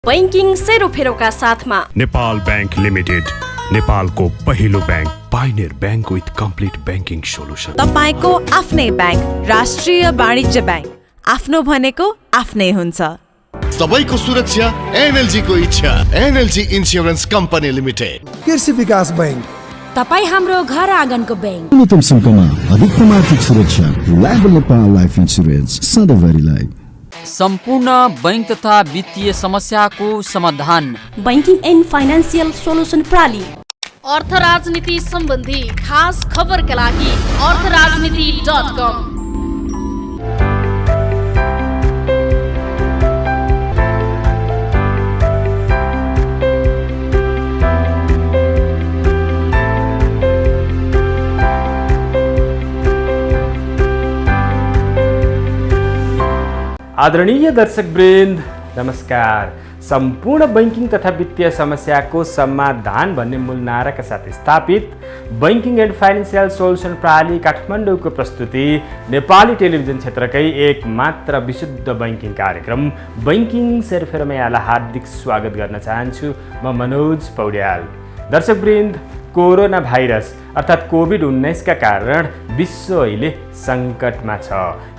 Banking सेरोफेरोका साथमा Nepal bank limited, नेपालको पहिलो bank, pioneer bank with complete banking solution. तपाईको आफ्नै बैंक राष्ट्रिय वाणिज्य बैंक, आफ्नो भनेको आफ्नै हुन्छ। सबैको सुरक्षा एनएलजी को इच्छा। NLG insurance company limited. कृषि विकास बैंक, तपाई हाम्रो घर आँगनको बैंक। न्यूनतम शुल्कमा अधिकतम आर्थिक सुरक्षा। लाइफ नेपाल लाइफ इन्स्योरेन्स सधैँभरिलाई। सम्पूर्ण बैंक तथा वित्तीय समस्याको समाधान बैंकिङ एन्ड फाइनान्सियल सोलुसन प्रणाली। अर्थ राजनीति सम्बन्धी खास खबरका लागि अर्थराजनीति.com। आदरणीय दर्शकवृन्द नमस्कार। सम्पूर्ण बैंकिङ तथा वित्तीय समस्याको समाधान भन्ने मूल नाराका साथ स्थापित बैंकिङ एन्ड फाइनान्सियल सोलुसन प्रणाली काठमाडौँको प्रस्तुति नेपाली टेलिभिजन क्षेत्रकै एक मात्र विशुद्ध बैंकिङ कार्यक्रम बैंकिङ सेरोफेरोमा यहाँलाई हार्दिक स्वागत गर्न चाहन्छु। म मनोज पौड्याल। दर्शकवृन्द, कोरोना भाइरस अर्थात् कोभिड-19 का कारण विश्व अहिले सङ्कटमा छ।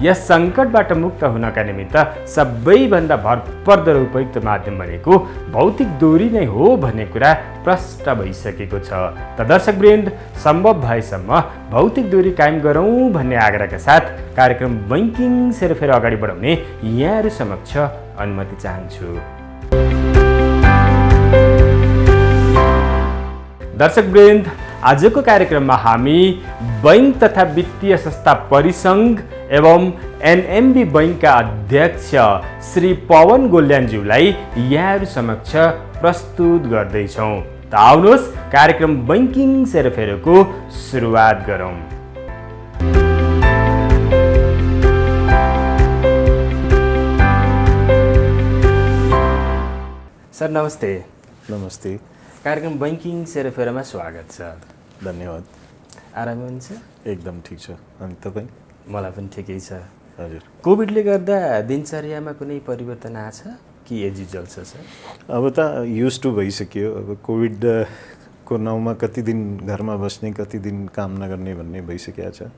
यस सङ्कटबाट मुक्त हुनका निमित्त सबैभन्दा भरपर्दो र उपयुक्त माध्यम भनेको भौतिक दूरी नै हो भन्ने कुरा प्रष्ट भइसकेको छ। त दर्शकवृन्द, सम्भव भएसम्म भौतिक दूरी कायम गरौँ भन्ने आग्रहका साथ कार्यक्रम बैंकिङ सेरोफेरो अगाडि बढाउने यहाँहरू समक्ष अनुमति चाहन्छु। दर्शकवृन्द, आजको कार्यक्रममा हामी बैंक तथा वित्तीय संस्था परिसङ्घ एवं एनएमबी बैंकका अध्यक्ष श्री पवन गोल्यानज्यूलाई यहाँहरू समक्ष प्रस्तुत गर्दैछौँ। त आउनुहोस् कार्यक्रम बैंकिङ सेरोफेरोको सुरुवात गरौँ। सर नमस्ते। नमस्ते। कार्यक्रम बैंकिङ सेरोफेरोमा स्वागत छ। धन्यवाद। आराम हुनुहुन्छ? एकदम ठिक छ। अनि तपाईँ? मलाई पनि ठिकै छ। हजुर। कोभिडले गर्दा दिनचर्यामा कुनै परिवर्तन आछ कि एज युजुअल छ सर? अब त युज टु भइसक्यो। अब कोभिडको नाउँमा कति दिन घरमा बस्ने, कति दिन काम नगर्ने भन्ने भइसकेको छ।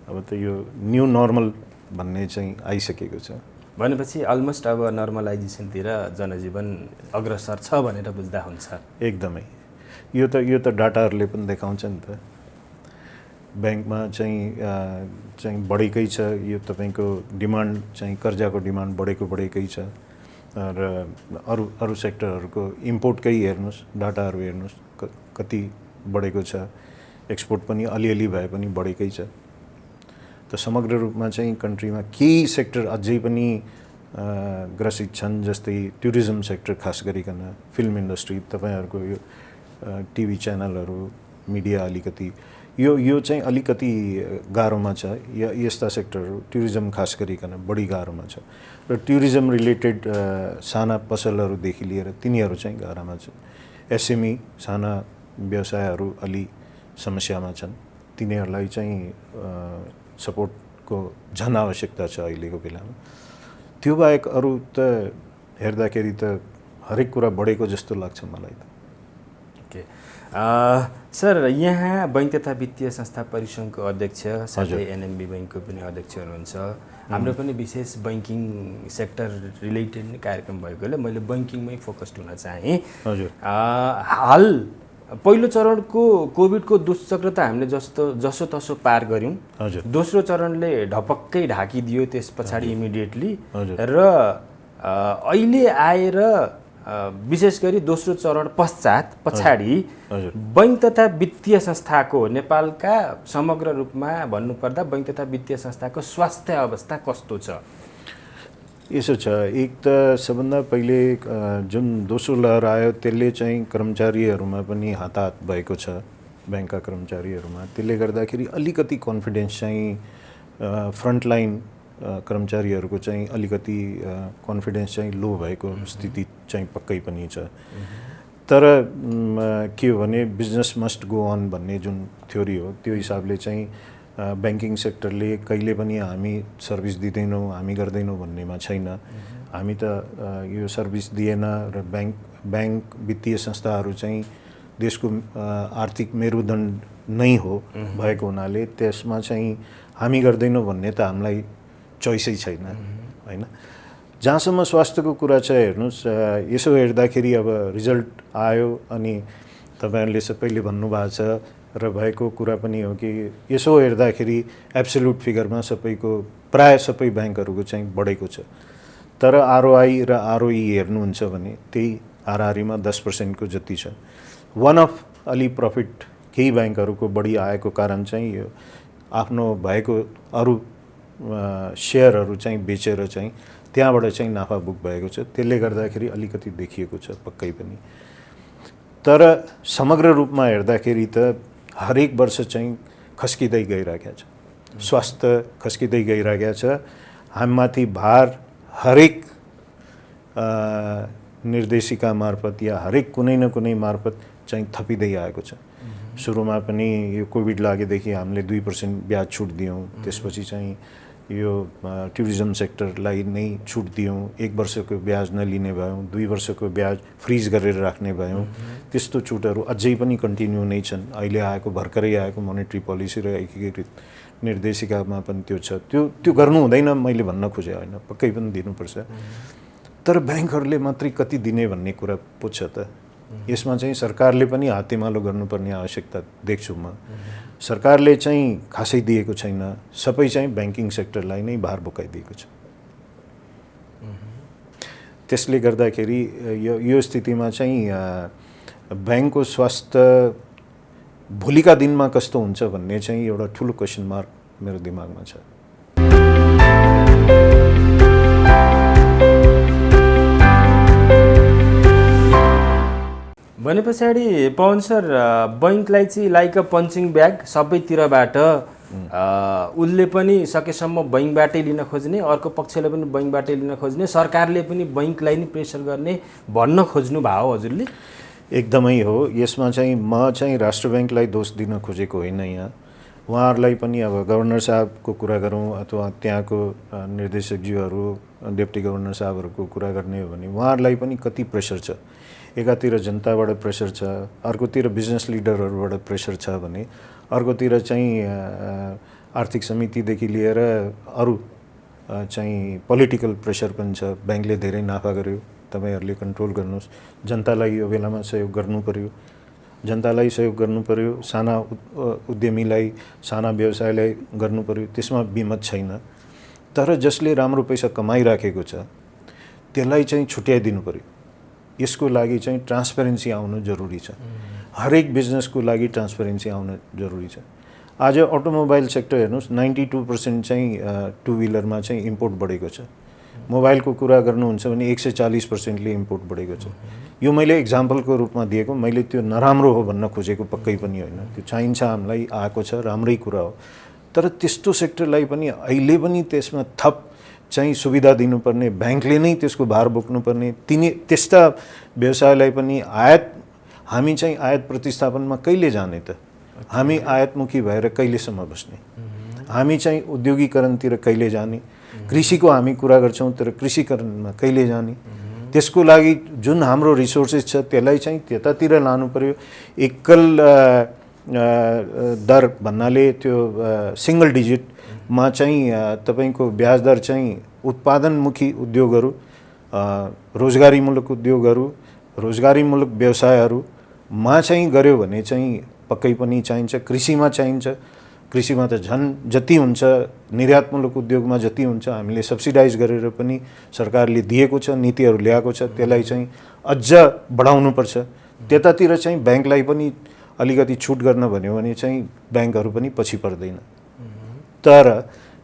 अब त यो न्यू नर्मल भन्ने चाहिँ आइसकेको छ। भनेपछि अलमोस्ट अब नर्मलाइजेसनतिर जनजीवन अग्रसर छ भनेर बुझ्दा हुन्छ। एकदमै। यो त डाटाहरूले पनि देखाउँछ नि त। ब्याङ्कमा चाहिँ बढेकै छ। यो तपाईँको डिमान्ड चाहिँ कर्जाको डिमान्ड बढेकै छ। र अरू सेक्टरहरूको इम्पोर्टकै हेर्नुहोस्, डाटाहरू हेर्नुहोस् कति बढेको छ। एक्सपोर्ट पनि अलिअलि भए पनि बढेकै छ। त समग्र रूपमा चाहिँ कन्ट्रीमा केही सेक्टर अझै पनि ग्रसित छन्, जस्तै टुरिज्म सेक्टर, खास गरिकन फिल्म इन्डस्ट्री, तपाईँहरूको यो टिभी च्यानलहरू, मिडिया अलिकति यो चाहिँ अलिकति गाह्रोमा छ। यस्ता सेक्टरहरू टुरिज्म खास गरिकन बढी गाह्रोमा छ। र टुरिज्म रिलेटेड साना पसलहरूदेखि लिएर तिनीहरू चाहिँ गाह्रोमा छन्। एसएमई साना व्यवसायहरू अलि समस्यामा छन्। तिनीहरूलाई चाहिँ सपोर्टको झन आवश्यकता छ अहिलेको बेलामा। त्यो बाहेक अरू त हेर्दाखेरि त हरेक कुरा बढेको जस्तो लाग्छ मलाई त। ओके सर, यहाँ बैंक तथा वित्तीय संस्था परिसङ्घको अध्यक्ष, साथै एनएमबी बैंकको पनि अध्यक्ष हुनुहुन्छ। हाम्रो पनि विशेष बैंकिङ सेक्टर रिलेटेड नै कार्यक्रम भएकोले मैले बैंकिङमै फोकस्ड हुन चाहेँ। हजुर। हाल पहिलो चरणको कोभिडको दुष्चक्र त हामीले जसो तसो पार गऱ्यौँ। हजुर। दोस्रो चरणले ढपक्कै ढाकिदियो त्यस पछाडि इमिडिएटली। र अहिले आएर विशेष गरी दोस्रो चरण पछाडि बैंक तथा वित्तीय संस्थाको नेपालका समग्र रूपमा भन्नुपर्दा बैंक तथा वित्तीय संस्थाको स्वास्थ्य अवस्था कस्तो छ? यसो छ, एक त सबभन्दा पहिले जुन दोस्रो लहर आयो त्यसले चाहिँ कर्मचारीहरूमा पनि हाताहात भएको छ, ब्याङ्कका कर्मचारीहरूमा। त्यसले गर्दाखेरि अलिकति कन्फिडेन्स चाहिँ फ्रन्टलाइन कर्मचारीहरूको चाहिँ अलिकति कन्फिडेन्स चाहिँ लो भएको स्थिति चाहिँ पक्कै पनि छ। तर के हो भने बिजनेस मस्ट गो अन भन्ने जुन थ्योरी हो, त्यो हिसाबले चाहिँ ब्याङ्किङ सेक्टरले कहिले पनि हामी सर्भिस दिँदैनौँ, हामी गर्दैनौँ भन्नेमा छैन। हामी त यो सर्भिस दिएन र ब्याङ्क वित्तीय संस्थाहरू चाहिँ देशको आर्थिक मेरुदण्ड नै हो भएको हुनाले त्यसमा चाहिँ हामी गर्दैनौँ भन्ने त हामीलाई चोइसै छैन होइन। जहाँसम्म स्वास्थ्यको कुरा छ हेर्नुहोस्, यसो हेर्दाखेरि अब रिजल्ट आयो अनि तपाईँहरूले सबैले भन्नुभएको छ र भएको कुरा पनि हो कि यसो हेर्दाखेरि एब्सोल्युट फिगरमा प्राय सबै ब्याङ्कहरूको चाहिँ बढेको छ। तर आरओआई र आरओई हेर्नुहुन्छ भने त्यही आरआरईमा 10% को जति छ। वान अफ अलि प्रफिट केही ब्याङ्कहरूको बढी आएको कारण चाहिँ यो आफ्नो भएको अरू सेयरहरू चाहिँ बेचेर चाहिँ त्यहाँबाट चाहिँ नाफा बुक भएको छ, त्यसले गर्दाखेरि अलिकति देखिएको छ पक्कै पनि। तर समग्र रूपमा हेर्दाखेरि त हरेक वर्ष चाहिँ खस्किँदै गइरहेको छ, स्वास्थ्य खस्किँदै गइरहेको छ। हामीमाथि भार हरेक निर्देशिका मार्फत या हरेक कुनै न कुनै मार्फत चाहिँ थपिँदै आएको छ। सुरुमा पनि यो कोभिड लागेदेखि हामीले 2% ब्याज छुट दियौँ, त्यसपछि चाहिँ यो टुरिज्म सेक्टरलाई नै छुट दियौँ, 1 वर्षको ब्याज नलिने भयौँ, 2 वर्षको ब्याज फ्रिज गरेर राख्ने भयौँ। त्यस्तो छुटहरू अझै पनि कन्टिन्यू नै छन्। अहिले आएको भर्खरै आएको मोनेटरी पोलिसी र एकीकृत निर्देशिकामा पनि त्यो छ। त्यो गर्नु हुँदैन मैले भन्न खोजेँ होइन, पक्कै पनि दिनुपर्छ। तर ब्याङ्कहरूले मात्रै कति दिने भन्ने कुरा पो छ त। यसमा चाहिँ सरकारले पनि हातेमालो गर्नुपर्ने आवश्यकता देख्छु म। सरकारले चाहिँ खासै दिएको छैन, सबै चाहिँ ब्याङ्किङ सेक्टरलाई नै भार बोकाइदिएको छ। त्यसले गर्दाखेरि यो स्थितिमा चाहिँ ब्याङ्कको स्वास्थ्य भोलिका दिनमा कस्तो हुन्छ भन्ने चाहिँ एउटा ठुलो क्वेसन मार्क मेरो दिमागमा छ। भने पछाडि पवन सर, बैङ्कलाई चाहिँ लाइक अ पन्चिङ ब्याग सबैतिरबाट उसले पनि सकेसम्म बैङ्कबाटै लिन खोज्ने, अर्को पक्षले पनि बैङ्कबाटै लिन खोज्ने, सरकारले पनि बैङ्कलाई नै प्रेसर गर्ने भन्न खोज्नु भयो हजुरले? एकदमै हो। यसमा चाहिँ म चाहिँ राष्ट्र ब्याङ्कलाई दोष दिन खोजेको होइन। यहाँ उहाँहरूलाई पनि अब गभर्नर साहबको कुरा गरौँ अथवा त्यहाँको निर्देशकज्यूहरू, डेप्टी गभर्नर साहबहरूको कुरा गर्ने हो भने उहाँहरूलाई पनि कति प्रेसर छ। एकातिर जनताबाट प्रेसर छ, अर्कोतिर बिजनेस लिडरहरूबाट प्रेसर छ भने अर्कोतिर चाहिँ आर्थिक समितिदेखि लिएर अरू चाहिँ पोलिटिकल प्रेसर पनि छ। ब्याङ्कले धेरै नाफा गर्यो, तपाईँहरूले कन्ट्रोल गर्नुहोस्, जनतालाई यो बेलामा सहयोग गर्नु पर्यो, जनतालाई सहयोग गर्नु पर्यो, साना उद्यमीलाई, साना व्यवसायलाई गर्नु पर्यो, त्यसमा बिमत छैन। तर जसले राम्रो पैसा कमाइराखेको छ त्यसलाई चाहिँ छुट्याइदिनु पर्यो। यसको लागि चाहिँ ट्रान्सपेरेन्सी आउनु जरुरी छ। हरेक बिजनेसको लागि ट्रान्सपेरेन्सी आउनु जरुरी छ। आज अटोमोबाइल सेक्टर हेर्नुहोस्, 92% चाहिँ टु व्हिलरमा चाहिँ इम्पोर्ट बढेको छ। मोबाइलको कुरा गर्नुहुन्छ भने 140%ले इम्पोर्ट बढेको छ। यो मैले एक्जाम्पलको रूपमा दिएको, मैले त्यो नराम्रो हो भन्न खोजेको पक्कै पनि होइन। त्यो चाहिन्छ, हामीलाई आएको छ, राम्रै कुरा हो। तर त्यस्तो सेक्टरलाई पनि अहिले पनि त्यसमा थप चाहिँ सुविधा दिनुपर्ने, ब्याङ्कले नै त्यसको भार बोक्नुपर्ने, त्यस्ता व्यवसायलाई पनि हामी चाहिँ आयात प्रतिस्थापनमा कहिले जाने त? हामी आयातमुखी भएर कहिलेसम्म बस्ने? हामी चाहिँ उद्योगीकरणतिर कहिले जाने? कृषिको हामी कुरा गर्छौँ तर कृषिकरणमा कहिले जाने? त्यसको लागि जुन हाम्रो रिसोर्सेस छ त्यसलाई चाहिँ त्यतातिर लानु पर्यो। एकल दर भन्नाले त्यो सिङ्गल डिजिटमा चाहिँ तपाईँको ब्याज दर चाहिँ उत्पादनमुखी उद्योगहरू, रोजगारीमूलक उद्योगहरू, रोजगारीमूलक व्यवसायहरूमा चाहिँ गऱ्यो भने चाहिँ पक्कै पनि चाहिन्छ। कृषिमा चाहिन्छ, कृषिमा त झन् जति हुन्छ, निर्यातमूलक उद्योगमा जति हुन्छ हामीले सब्सिडाइज गरेर पनि सरकारले दिएको छ, नीतिहरू ल्याएको छ, त्यसलाई चाहिँ अझ बढाउनुपर्छ। त्यतातिर चाहिँ ब्याङ्कलाई पनि अलिकति छुट गर्न भन्यो भने चाहिँ ब्याङ्कहरू पनि पछि पर्दैन। तर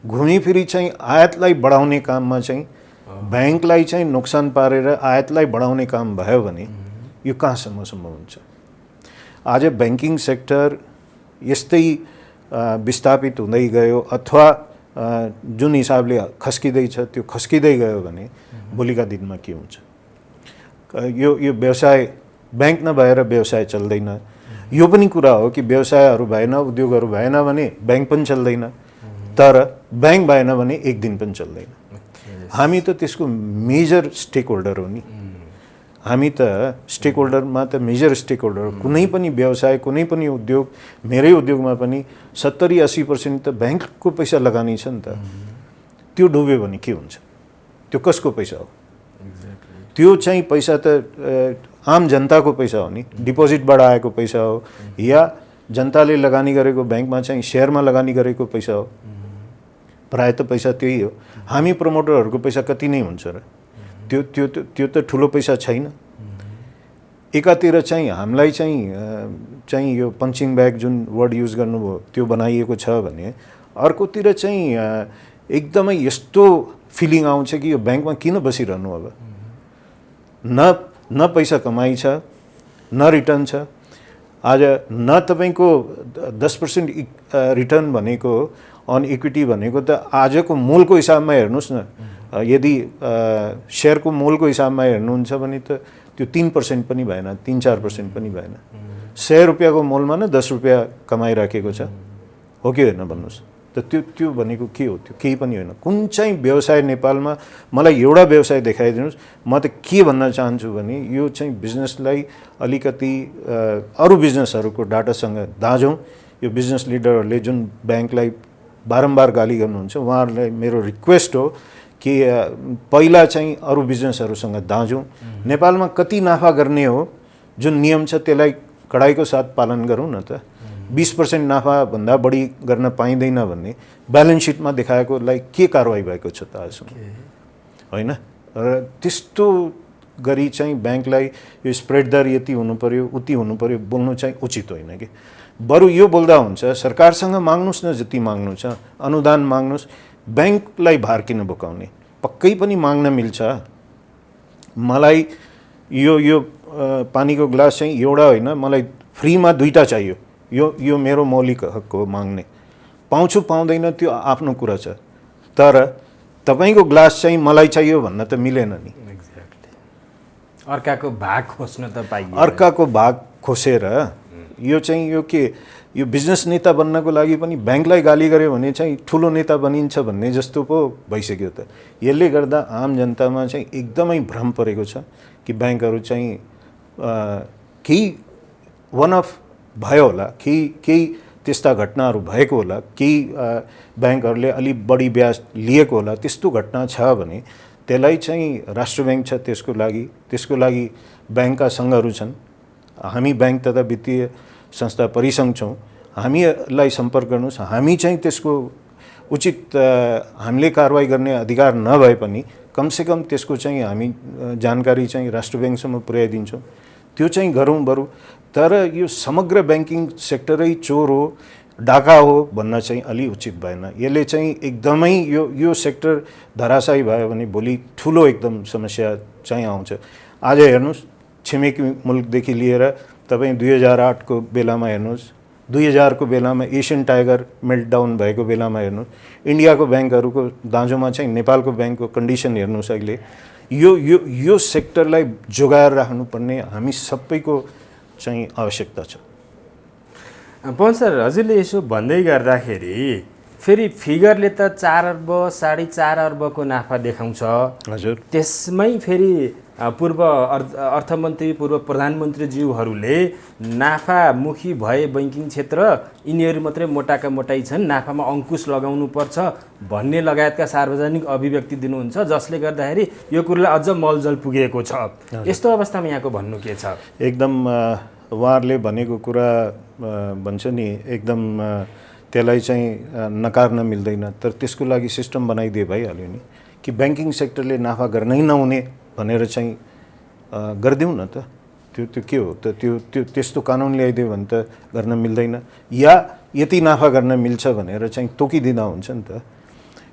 घुमीफिरी चाहिँ आयातलाई बढाउने काममा चाहिँ ब्याङ्कलाई चाहिँ नोक्सान पारेर आयातलाई बढाउने काम भयो भने यो कहाँसम्म सम्भव हुन्छ? आज ब्याङ्किङ सेक्टर यस्तै विस्थापित हुँदै गयो अथवा जुन हिसाबले खस्किँदैछ त्यो खस्किँदै गयो भने भोलिका दिनमा के हुन्छ? यो व्यवसाय, ब्याङ्क नभएर व्यवसाय चल्दैन। यो पनि कुरा हो कि व्यवसायहरू भएन, उद्योगहरू भएन भने ब्याङ्क पनि चल्दैन। तर ब्याङ्क भएन भने एक दिन पनि चल्दैन। हामी त त्यसको मेजर स्टेक होल्डर हो नि। हामी त स्टेक होल्डरमा त मेजर स्टेक होल्डर हो। कुनै पनि व्यवसाय, कुनै पनि उद्योग, मेरै उद्योगमा पनि 70-80% त ब्याङ्कको पैसा लगानी छ नि त। त्यो डुब्यो भने के हुन्छ? त्यो कसको पैसा हो? त्यो चाहिँ पैसा त आम जनताको पैसा हो नि, डिपोजिटबाट आएको पैसा हो या जनताले लगानी गरेको ब्याङ्कमा चाहिँ सेयरमा लगानी गरेको पैसा हो। प्रायः त पैसा त्यही हो। हामी प्रमोटरहरूको पैसा कति नै हुन्छ र? त्यो त ठुलो पैसा छैन। एकातिर चाहिँ हामीलाई चाहिँ यो पन्चिङ ब्याग जुन वर्ड युज गर्नुभयो त्यो बनाइएको छ भने, अर्कोतिर चाहिँ एकदमै यस्तो फिलिङ आउँछ कि यो ब्याङ्कमा किन बसिरहनु अब? न पैसा कमाइ छ, न रिटर्न छ। आज न तपाईँको 10% रिटर्न भनेको अन इक्विटी भनेको त आजको मूलको हिसाबमा हेर्नुहोस् न, यदि सेयरको मूलको हिसाबमा हेर्नुहुन्छ भने त त्यो 3% पनि भएन, 3-4% पनि भएन। 100 रुपियाँको मूलमा न 10 रुपियाँ कमाइराखेको छ, हो कि होइन भन्नुहोस् त? त्यो भनेको के हो? त्यो केही पनि होइन। कुन चाहिँ व्यवसाय नेपालमा, मलाई एउटा व्यवसाय देखाइदिनुहोस्। म त के भन्न चाहन्छु भने यो चाहिँ बिजनेसलाई अलिकति अरू बिजनेसहरूको डाटासँग दाँजौँ। यो बिजनेस लिडरहरूले जुन ब्याङ्कलाई बारम्बार गाली गर्नुहुन्छ, उहाँहरूलाई मेरो रिक्वेस्ट हो कि पहिला चाहिँ अरू बिजनेसहरूसँग दाँजौँ। नेपालमा कति नाफा गर्ने हो जुन नियम छ त्यसलाई कडाइको साथ पालन गरौँ न त। 20% नाफाभन्दा बढी गर्न पाइँदैन भन्ने ब्यालेन्स सिटमा देखाएकोलाई के कारवाही भएको छ त आजसम्म? होइन। र त्यस्तो गरी चाहिँ ब्याङ्कलाई यो स्प्रेड दर यति हुनु पर्यो, उति हुनु पर्यो बोल्नु चाहिँ उचित होइन कि। बरु यो बोल्दा हुन्छ, सरकारसँग माग्नुहोस् न, जति माग्नु छ अनुदान माग्नुहोस्। ब्याङ्कलाई भार किन बोकाउने? पक्कै पनि माग्न मिल्छ। मलाई यो पानीको ग्लास चाहिँ एउटा होइन, मलाई फ्रीमा 2टा चाहियो। यो मेरो मौलिक हक हो माग्ने। पाउँछु पाउँदैन त्यो आफ्नो कुरा छ, तर तपाईँको ग्लास चाहिँ मलाई चाहियो भन्न त मिलेन नि। अर्काको भाग खोज्न त पाइयो। अर्काको भाग खोसेर यो चाहिँ यो बिजनेस नेता बन्नको लागि पनि ब्याङ्कलाई गाली गर्यो भने चाहिँ ठुलो नेता बनिन्छ भन्ने जस्तो पो भइसक्यो त। यसले गर्दा आम जनतामा चाहिँ एकदमै भ्रम परेको छ कि ब्याङ्कहरू चाहिँ केही वान अफ भयो होला, केही त्यस्ता घटनाहरू भएको होला, केही ब्याङ्कहरूले अलि बढी ब्याज लिएको होला। त्यस्तो घटना छ भने त्यसलाई चाहिँ राष्ट्र ब्याङ्क छ, त्यसको लागि ब्याङ्कका सङ्घहरू छन्। हामी ब्याङ्क तथा वित्तीय संस्था परिसङ्घ छौँ। हामीलाई सम्पर्क गर्नुहोस्। हामी चाहिँ त्यसको उचित हामीले कारवाही गर्ने अधिकार नभए पनि कमसेकम त्यसको चाहिँ हामी जानकारी चाहिँ राष्ट्र ब्याङ्कसम्म पुर्याइदिन्छौँ। त्यो चाहिँ गरौँ बरु। तर यो समग्र ब्याङ्किङ सेक्टरै चोर हो, डाका हो भन्न चाहिँ अलि उचित भएन। यसले चाहिँ एकदमै यो सेक्टर धराशायी भयो भने भोलि ठुलो एकदम समस्या चाहिँ आउँछ। आज हेर्नुहोस्, छिमेकी मुलुकदेखि लिएर तपाईँ 2008 को बेलामा हेर्नुहोस्, 2000 को बेलामा एसियन टाइगर मेल्टडाउन भएको बेलामा हेर्नुहोस्, इन्डियाको ब्याङ्कहरूको दाँजोमा चाहिँ नेपालको ब्याङ्कको कन्डिसन हेर्नुहोस्। अहिले यो सेक्टरलाई जोगाएर राख्नुपर्ने हामी सबैको चाहिँ आवश्यकता छ। पवन सर, हजुरले यसो भन्दै गर्दाखेरि फेरि फिगरले त 4 अर्ब 4.5 अर्बको नाफा देखाउँछ। हजुर, त्यसमै फेरि पूर्व अर्थमन्त्री, पूर्व प्रधानमन्त्रीज्यूहरूले नाफामुखी भए बैङ्किङ क्षेत्र यिनीहरू मात्रै मोटाका मोटाइ छन्, नाफामा अङ्कुश लगाउनु पर्छ भन्ने लगायतका सार्वजनिक अभिव्यक्ति दिनुहुन्छ, जसले गर्दाखेरि यो कुरालाई अझ मलजल पुगेको छ। यस्तो अवस्थामा यहाँको भन्नु के छ? एकदम उहाँहरूले भनेको कुरा भन्छ नि, एकदम त्यसलाई चाहिँ नकार्न मिल्दैन। तर त्यसको लागि सिस्टम बनाइदिए भइहाल्यो नि कि ब्याङ्किङ सेक्टरले नाफा गर्नै नहुने भनेर चाहिँ गरिदेऊ न त। त्यो के हो त? त्यो त्यस्तो कानुन ल्याइदियो भने त गर्न मिल्दैन। या यति नाफा गर्न मिल्छ भनेर चाहिँ तोकिदिँदा हुन्छ नि त।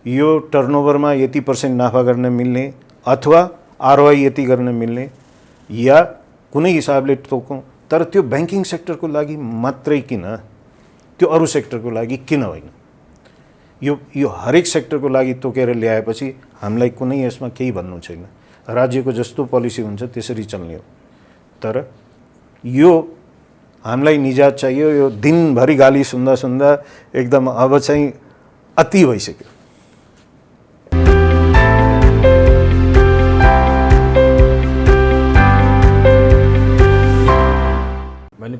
यो टर्नओभरमा यति % नाफा गर्न मिल्ने अथवा आरओआई यति गर्न मिल्ने या कुनै हिसाबले तोकौँ। तर त्यो ब्याङ्किङ सेक्टरको लागि मात्रै किन, त्यो अरू सेक्टरको लागि किन होइन? यो हरेक सेक्टरको लागि तोकेर ल्याएपछि हामीलाई कुनै यसमा केही भन्नु छैन। राज्यको जस्तो पोलिसी हुन्छ त्यसरी चल्ने हो। तर यो हामीलाई निजात चाहियो। यो दिनभरि गाली सुन्दा एकदम अब चाहिँ अति भइसक्यो।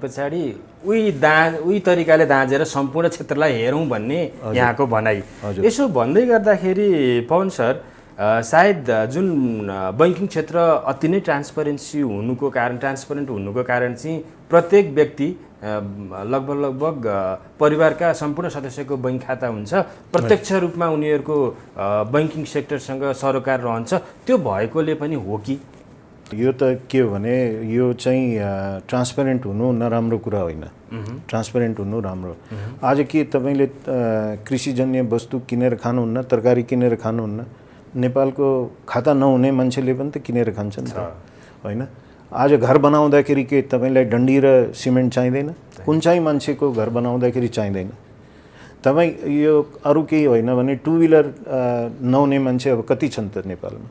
पछाडि उही तरिकाले दाँजेर सम्पूर्ण क्षेत्रलाई हेरौँ भन्ने यहाँको भनाइ। यसो भन्दै गर्दाखेरि पवन सर, सायद जुन बैंकिङ क्षेत्र अति नै ट्रान्सपरेन्ट हुनुको कारण चाहिँ प्रत्येक व्यक्ति लगभग परिवारका सम्पूर्ण सदस्यको बैंक खाता हुन्छ, प्रत्यक्ष रूपमा उनीहरूको बैंकिङ सेक्टरसँग सरोकार रहन्छ, त्यो भएकोले पनि हो कि? यो त के हो भने यो चाहिँ ट्रान्सपेरेन्ट हुनु नराम्रो कुरा होइन, ट्रान्सपेरेन्ट हुनु राम्रो। आज के तपाईँले कृषिजन्य वस्तु किनेर खानुहुन्न, तरकारी किनेर खानुहुन्न, नेपालको खाता नहुने मान्छेले पनि त किनेर खान्छ नि त, होइन? आज घर बनाउँदाखेरि के तपाईँलाई डन्डी र सिमेन्ट चाहिँदैन? कुन चाहिँ मान्छेको घर बनाउँदाखेरि चाहिँदैन? तपाईँ यो अरू केही होइन भने टु व्हिलर नहुने मान्छे अब कति छन् त नेपालमा?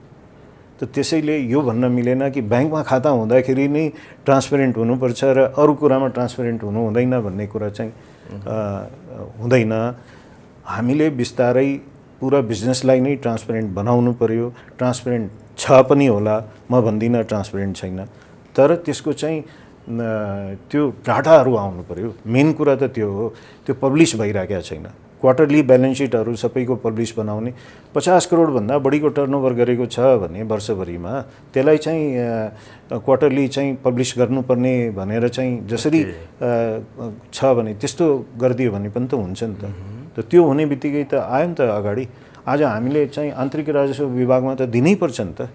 त त्यसैले यो भन्न मिलेन कि ब्याङ्कमा खाता हुँदाखेरि नै ट्रान्सपेरेन्ट हुनुपर्छ र अरू कुरामा ट्रान्सपेरेन्ट हुनु हुँदैन भन्ने कुरा चाहिँ हुँदैन। हामीले बिस्तारै पुरा बिजनेसलाई नै ट्रान्सपेरेन्ट बनाउनु पर्यो। ट्रान्सपेरेन्ट छ पनि होला, म भन्दिनँ ट्रान्सपेरेन्ट छैन, तर त्यसको चाहिँ त्यो डाटाहरू आउनु पर्यो। मेन कुरा त त्यो हो, त्यो पब्लिस भइरहेको छैन। क्वार्टरली ब्यालेन्स सिटहरू सबैको पब्लिस बनाउने, 50 करोडभन्दा बढीको टर्नओभर गरेको छ भने वर्षभरिमा त्यसलाई चाहिँ क्वार्टरली चाहिँ पब्लिस गर्नुपर्ने भनेर चाहिँ जसरी छ भने त्यस्तो गरिदियो भने पनि त हुन्छ नि त। त त्यो हुने बित्तिकै त आयो नि त अगाडि। आज हामीले चाहिँ आन्तरिक राजस्व विभागमा त दिनैपर्छ नि त,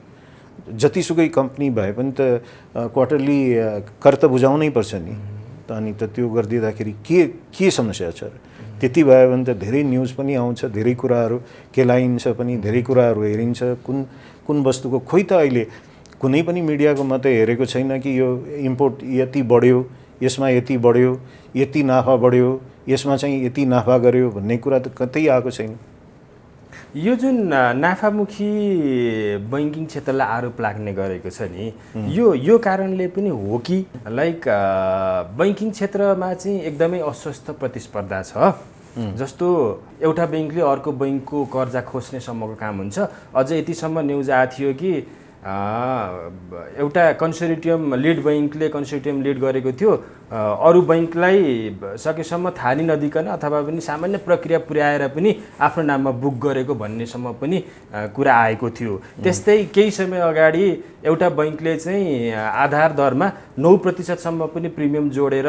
जतिसुकै कम्पनी भए पनि त क्वार्टरली कर त बुझाउनै पर्छ नि त। अनि त त्यो गरिदिँदाखेरि के समस्या छ र? त्यति भयो भने त धेरै न्युज पनि आउँछ, धेरै कुराहरू केलाइन्छ पनि, धेरै कुराहरू हेरिन्छ। कुन वस्तुको खोइ त अहिले कुनै पनि मिडियाको म त हेरेको छैन कि यो इम्पोर्ट यति बढ्यो, यसमा यति बढ्यो, यति नाफा बढ्यो, यसमा चाहिँ यति नाफा गर्यो भन्ने कुरा त कतै आएको छैन। यो जुन नाफामुखी बैंकिङ क्षेत्रलाई आरोप लाग्ने गरेको छ नि, यो कारणले पनि हो कि लाइक बैंकिङ क्षेत्रमा चाहिँ एकदमै अस्वस्थ प्रतिस्पर्धा छ। जस्तो एउटा बैंकले अर्को बैंकको कर्जा खोज्ने सम्मको काम हुन्छ। अझ यतिसम्म न्युज आएको थियो कि एउटा कन्सोर्टियम लिड बैंकले कन्सोर्टियम लिड गरेको थियो, अरू बैंकलाई सकेसम्म थाहा नै नदिकन अथवा पनि सामान्य प्रक्रिया पुर्याएर पनि आफ्नो नाममा बुक गरेको भन्नेसम्म पनि कुरा आएको थियो। त्यस्तै केही समय अगाडि एउटा बैंकले चाहिँ आधार दरमा 9% पनि प्रिमियम जोडेर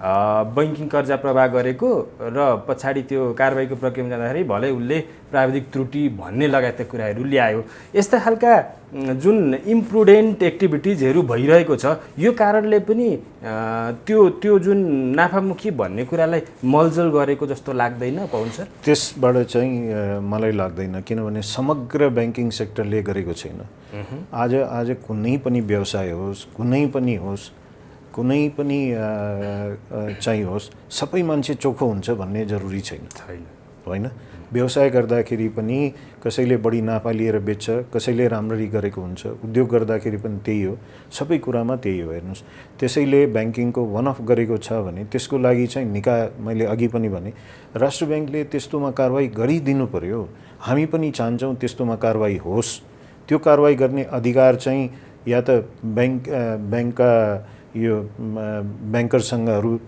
बैंकिङ कर्जा प्रवाह गरेको र पछाडि त्यो कारबाहीको प्रक्रियामा जाँदाखेरि भलै उसले प्राविधिक त्रुटि भन्ने लगायतका कुराहरू ल्यायो। यस्ता खालका जुन इम्प्रुडेन्ट एक्टिभिटिजहरू भइरहेको छ, यो कारणले पनि त्यो जुन नाफामुखी भन्ने कुरालाई मलजल गरेको जस्तो लाग्दैन पवन सर? त्यसबाट चाहिँ मलाई लाग्दैन, किनभने समग्र ब्याङ्किङ सेक्टरले गरेको छैन। आज कुनै पनि व्यवसाय होस्, कुनै पनि चाहिँ होस्, सबै मान्छे चोखो हुन्छ भन्ने जरुरी छैन, होइन? व्यवसाय गर्दाखेरि पनि कसैले बढी नाफा लिएर बेच्छ, कसैले राम्ररी गरेको हुन्छ। उद्योग गर्दाखेरि पनि त्यही हो, सबै कुरामा त्यही हो। हेर्नुहोस्, त्यसैले ब्याङ्किङको वान अफ गरेको छ भने त्यसको लागि चाहिँ निकाय, मैले अघि पनि भने, राष्ट्र ब्याङ्कले त्यस्तोमा कारवाही गरिदिनु पर्यो। हामी पनि चाहन्छौँ त्यस्तोमा कारवाही होस्। त्यो कारवाही गर्ने अधिकार चाहिँ या त ब्याङ्कका यो ब्याङ्कर सङ्घहरू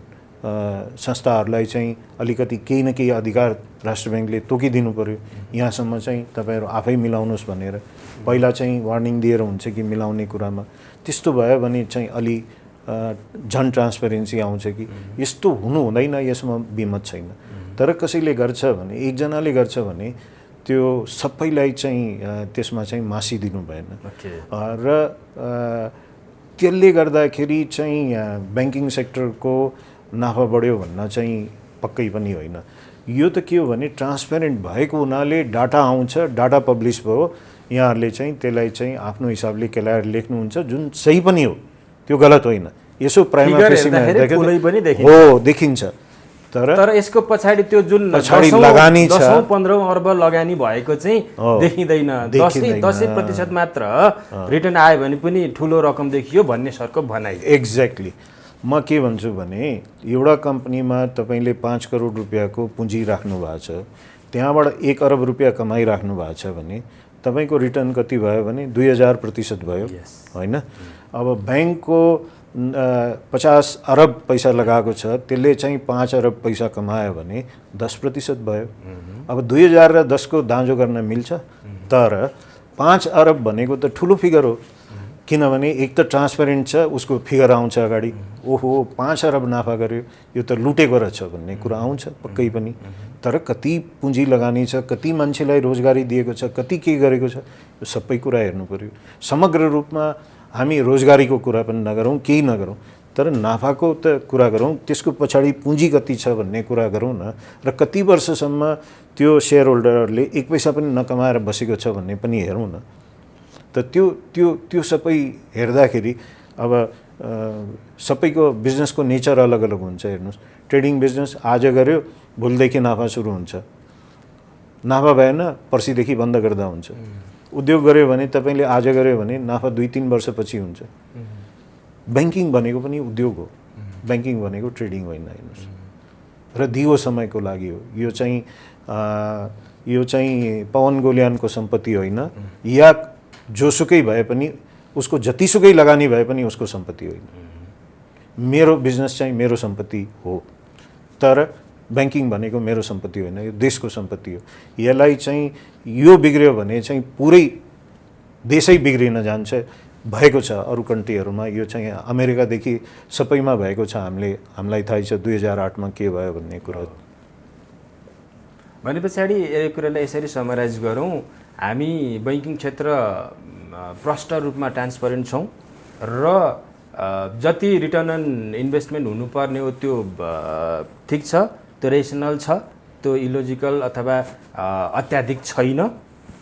संस्थाहरूलाई चाहिँ अलिकति केही न केही अधिकार राष्ट्र ब्याङ्कले तोकिदिनु पर्यो। यहाँसम्म चाहिँ तपाईँहरू आफै मिलाउनुहोस् भनेर पहिला चाहिँ वार्निङ दिएर हुन्छ कि मिलाउने कुरामा। त्यस्तो भयो भने चाहिँ अलि झन् ट्रान्सपेरेन्सी आउँछ कि यस्तो हुनु हुँदैन, यसमा बिमत छैन। तर कसैले गर्छ भने, एकजनाले गर्छ भने त्यो सबैलाई चाहिँ त्यसमा चाहिँ मासिदिनु भएन। र त्यसले गर्दाखेरि चाहिँ ब्याङ्किङ सेक्टरको नाफा बढ्यो भन्न चाहिँ पक्कै पनि होइन। यो त के हो भने ट्रान्सपेरेन्ट भएको हुनाले डाटा आउँछ, डाटा पब्लिस भयो, यहाँहरूले चाहिँ त्यसलाई चाहिँ आफ्नो हिसाबले केलाएर लेख्नुहुन्छ, जुन सही पनि हो, त्यो गलत होइन। यसो प्राइमा फेसीमा हेर्दाखेरि हो देखिन्छ, तर यसको पछाडि त्यो जुन लगानी छ, 10-15 अर्ब लगानी भएको चाहिँ देखिँदैन। 10% मात्र रिटर्न आयो भने पनि ठुलो रकम देखियो भन्ने सरको भनाइ। एक्ज्याक्टली। म के भन्छु भने एउटा कम्पनीमा तपाईँले 5 करोड रुपियाँको पुँजी राख्नु भएको छ, त्यहाँबाट 1 अरब रुपियाँ कमाइराख्नु भएको छ भने तपाईँको रिटर्न कति भयो भने 2000% भयो होइन। अब ब्याङ्कको 50 अरब पैसा लगाएको छ, त्यसले चाहिँ 5 अरब पैसा कमायो भने 10% भयो। अब 2000 र 10 को दाँजो गर्न मिल्छ, तर 5 अरब भनेको त ठुलो फिगर हो, किनभने एक त ट्रान्सपेरेन्ट छ, उसको फिगर आउँछ अगाडि, ओहो 5 अरब नाफा गर्यो, यो त लुटेको रहेछ भन्ने कुरा आउँछ पक्कै पनि। तर कति पुँजी लगानी छ, कति मान्छेलाई रोजगारी दिएको छ, कति के गरेको छ, यो सबै कुरा हेर्नु पर्यो। समग्र रूपमा हामी रोजगारीको कुरा पनि नगरौँ, केही नगरौँ, तर नाफाको त कुरा गरौँ, त्यसको पछाडि पुँजी कति छ भन्ने कुरा गरौँ न, र कति वर्षसम्म त्यो सेयर होल्डरहरूले 1 पैसा पनि नकमाएर बसेको छ भन्ने पनि हेरौँ न। त त्यो सबै हेर्दाखेरि अब सबैको बिजनेसको नेचर अलग अलग हुन्छ। हेर्नुहोस्, ट्रेडिङ बिजनेस आज गर्यो भोलिदेखि नाफा सुरु हुन्छ, नाफा भएन पर्सिदेखि बन्द गर्दा हुन्छ। उद्योग गर्यो भने तपाईँले आज गर्यो भने नाफा 2-3 वर्षपछि हुन्छ। ब्याङ्किङ भनेको पनि उद्योग हो, ब्याङ्किङ भनेको ट्रेडिङ होइन। हेर्नुहोस्, र दिगो समयको लागि हो। यो चाहिँ पवन गोल्यानको सम्पत्ति होइन, या जोसुकै भए पनि उसको जतिसुकै लगानी भए पनि उसको सम्पत्ति होइन। मेरो बिजनेस चाहिँ मेरो सम्पत्ति हो, तर ब्याङ्किङ भनेको मेरो सम्पत्ति होइन, यो देशको सम्पत्ति हो। यसलाई चाहिँ यो बिग्रियो भने चाहिँ पुरै देशै बिग्रिन जान्छ, भएको छ अरू कन्ट्रीहरूमा। यो चाहिँ अमेरिकादेखि सबैमा भएको छ, हामीलाई थाहै छ 2008 मा के भयो भन्ने कुरा। भने पछाडि यो कुरालाई यसरी समराइज गरौँ, हामी बैङ्किङ क्षेत्र प्रष्ट रूपमा ट्रान्सपरेन्ट छौँ र जति रिटर्न अन इन्भेस्टमेन्ट हुनुपर्ने हो त्यो ठिक छ, त्यो रेसनल छ, त्यो इलोजिकल अथवा अत्याधिक छैन,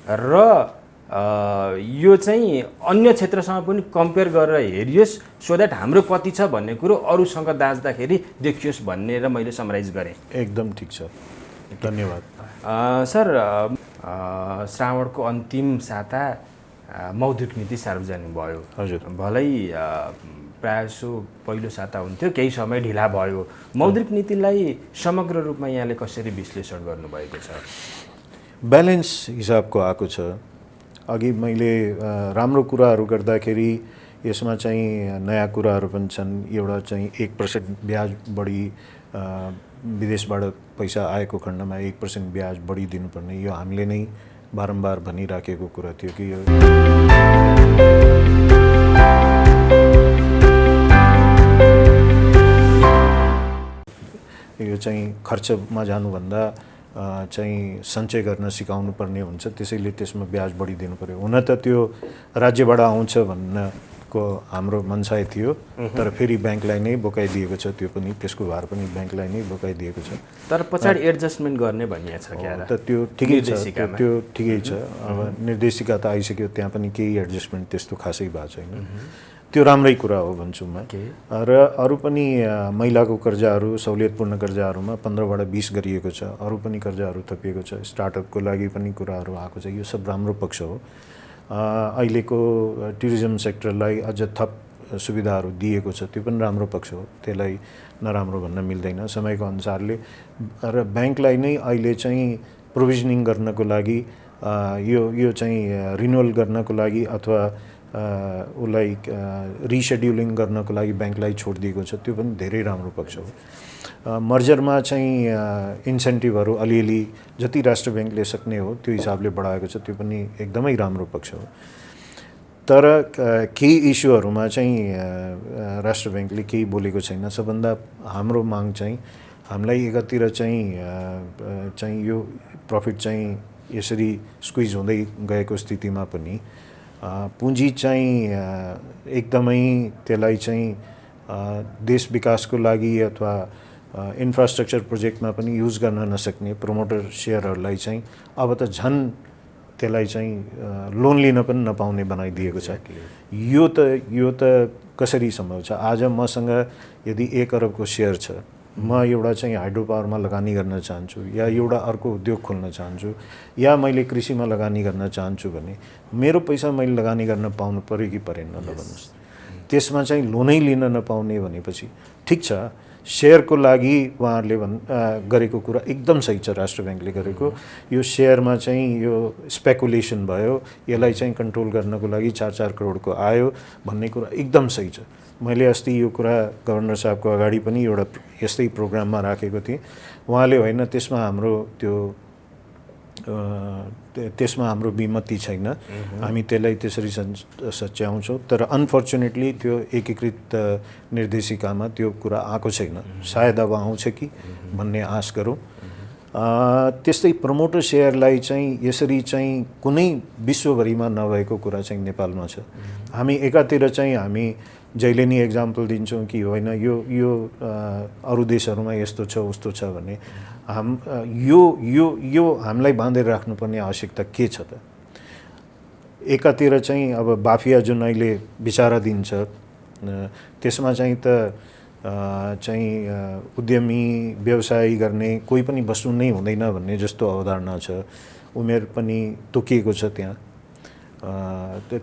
र यो चाहिँ अन्य क्षेत्रसँग पनि कम्पेयर गरेर हेरियोस् सो द्याट हाम्रो कति छ भन्ने कुरो अरूसँग दाँच्दाखेरि देखियोस् भन्ने र मैले समराइज गरेँ। एकदम ठिक छ, धन्यवाद। सर, श्रावणको अन्तिम साता मौद्रिक नीति सार्वजनिक भयो। हजुर, भलै प्रायसो पहिलो साता हुन्थ्यो, केही समय ढिला भयो। मौद्रिक नीतिलाई समग्र रूपमा यहाँले कसरी विश्लेषण गर्नुभएको छ? ब्यालेन्स हिसाबको आएको छ। अघि मैले राम्रो कुराहरू गर्दाखेरि यसमा चाहिँ नयाँ कुराहरू पनि छन्। एउटा चाहिँ 1% ब्याज बढी, विदेशबाट पैसा आएको खण्डमा 1% ब्याज बढी दिनुपर्ने, यो हामीले नै बारम्बार भनिराखेको कुरा थियो कि यो चाहिँ खर्चमा जानुभन्दा चाहिँ सञ्चय गर्न सिकाउनु पर्ने हुन्छ, त्यसैले त्यसमा ब्याज बढी दिनु पर्यो। हुन त त्यो राज्यबाट आउँछ भन्नको हाम्रो मनसाय थियो, तर फेरि ब्याङ्कलाई नै बोकाइदिएको छ, त्यो पनि त्यसको भार पनि ब्याङ्कलाई नै बोकाइदिएको छ। तर पछाडि एडजस्टमेन्ट गर्ने भनिएको छ क्या? त त्यो ठिकै छ, त्यो ठिकै छ। अब निर्देशिका त आइसक्यो, त्यहाँ पनि केही एडजस्टमेन्ट त्यस्तो खासै भएको छैन, त्यो राम्रै कुरा हो भन्छु म। र अरू पनि महिलाको कर्जाहरू, सहुलियतपूर्ण कर्जाहरूमा 15बाट 20 गरिएको छ, अरू पनि कर्जाहरू थपिएको छ, स्टार्टअपको लागि पनि कुराहरू आएको छ, यो सब राम्रो पक्ष हो। अहिलेको टुरिज्म सेक्टरलाई अझ थप सुविधाहरू दिएको छ, त्यो पनि राम्रो पक्ष हो, त्यसलाई नराम्रो भन्न मिल्दैन समयको अनुसारले। र ब्याङ्कलाई नै अहिले चाहिँ प्रोभिजनिङ गर्नको लागि, यो चाहिँ रिन्युअल गर्नको लागि अथवा उसलाई रिसेड्युलिङ गर्नको लागि ब्याङ्कलाई छोड दिएको छ, त्यो पनि धेरै राम्रो पक्ष हो। मर्जरमा चाहिँ इन्सेन्टिभहरू अलिअलि जति राष्ट्र ब्याङ्कले सक्ने हो त्यो हिसाबले बढाएको छ, त्यो पनि एकदमै राम्रो पक्ष हो। तर केही इस्युहरूमा चाहिँ राष्ट्र ब्याङ्कले केही बोलेको छैन। सबभन्दा हाम्रो माग चाहिँ हामीलाई एकातिर चाहिँ यो प्रफिट चाहिँ यसरी स्क्विज हुँदै गएको स्थितिमा पनि पुँजी चाहिँ एकदमै त्यसलाई चाहिँ देश विकासको लागि अथवा इन्फ्रास्ट्रक्चर प्रोजेक्टमा पनि युज गर्न नसक्ने प्रमोटर सेयरहरूलाई चाहिँ अब त झन् त्यसलाई चाहिँ लोन लिन पनि नपाउने बनाइदिएको छ। यो त कसरी सम्भव छ? आज मसँग यदि 1 अरबको सेयर छ, म एउटा चाहिँ हाइड्रो पावरमा लगानी गर्न चाहन्छु, या एउटा अर्को उद्योग खोल्न चाहन्छु, या मैले कृषिमा लगानी गर्न चाहन्छु भने मेरो पैसा मैले लगानी गर्न पाउनु पर्यो कि परेन? ल भन्नुहोस्। त्यसमा चाहिँ लोनै लिन नपाउने भनेपछि ठिक छ, सेयरको लागि उहाँहरूले गरेको कुरा एकदम सही छ। राष्ट्र ब्याङ्कले गरेको यो सेयरमा चाहिँ यो स्पेकुलेसन भयो, यसलाई चाहिँ कन्ट्रोल गर्नको लागि 4-4 करोडको आयो भन्ने कुरा एकदम सही छ। मैले अस्ति यो कुरा गभर्नर साहबको अगाडि पनि एउटा यस्तै प्रोग्राममा राखेको थिएँ। उहाँले होइन त्यसमा हाम्रो विमति छैन, हामी त्यसलाई त्यसरी सच्याउँछौँ, तर अनफर्चुनेटली त्यो एकीकृत निर्देशिकामा त्यो कुरा आएको छैन। सायद अब आउँछ कि भन्ने आश गरौँ। त्यस्तै प्रमोटर सेयरलाई चाहिँ यसरी चाहिँ कुनै विश्वभरिमा नभएको कुरा चाहिँ नेपालमा छ। हामी एकातिर चाहिँ हामी जहिले नि एक्जाम्पल दिन्छौँ कि होइन यो अरू देशहरूमा यस्तो छ उस्तो छ भने यो हामीलाई बाँधेर राख्नुपर्ने आवश्यकता के छ त? एकातिर चाहिँ अब बाफिया जुन अहिले बिचारा दिन्छ त्यसमा चाहिँ त उद्यमी व्यवसाय गर्ने कोही पनि बस्नु नै हुँदैन भन्ने जस्तो अवधारणा छ। उमेर पनि तोकिएको छ त्यहाँ।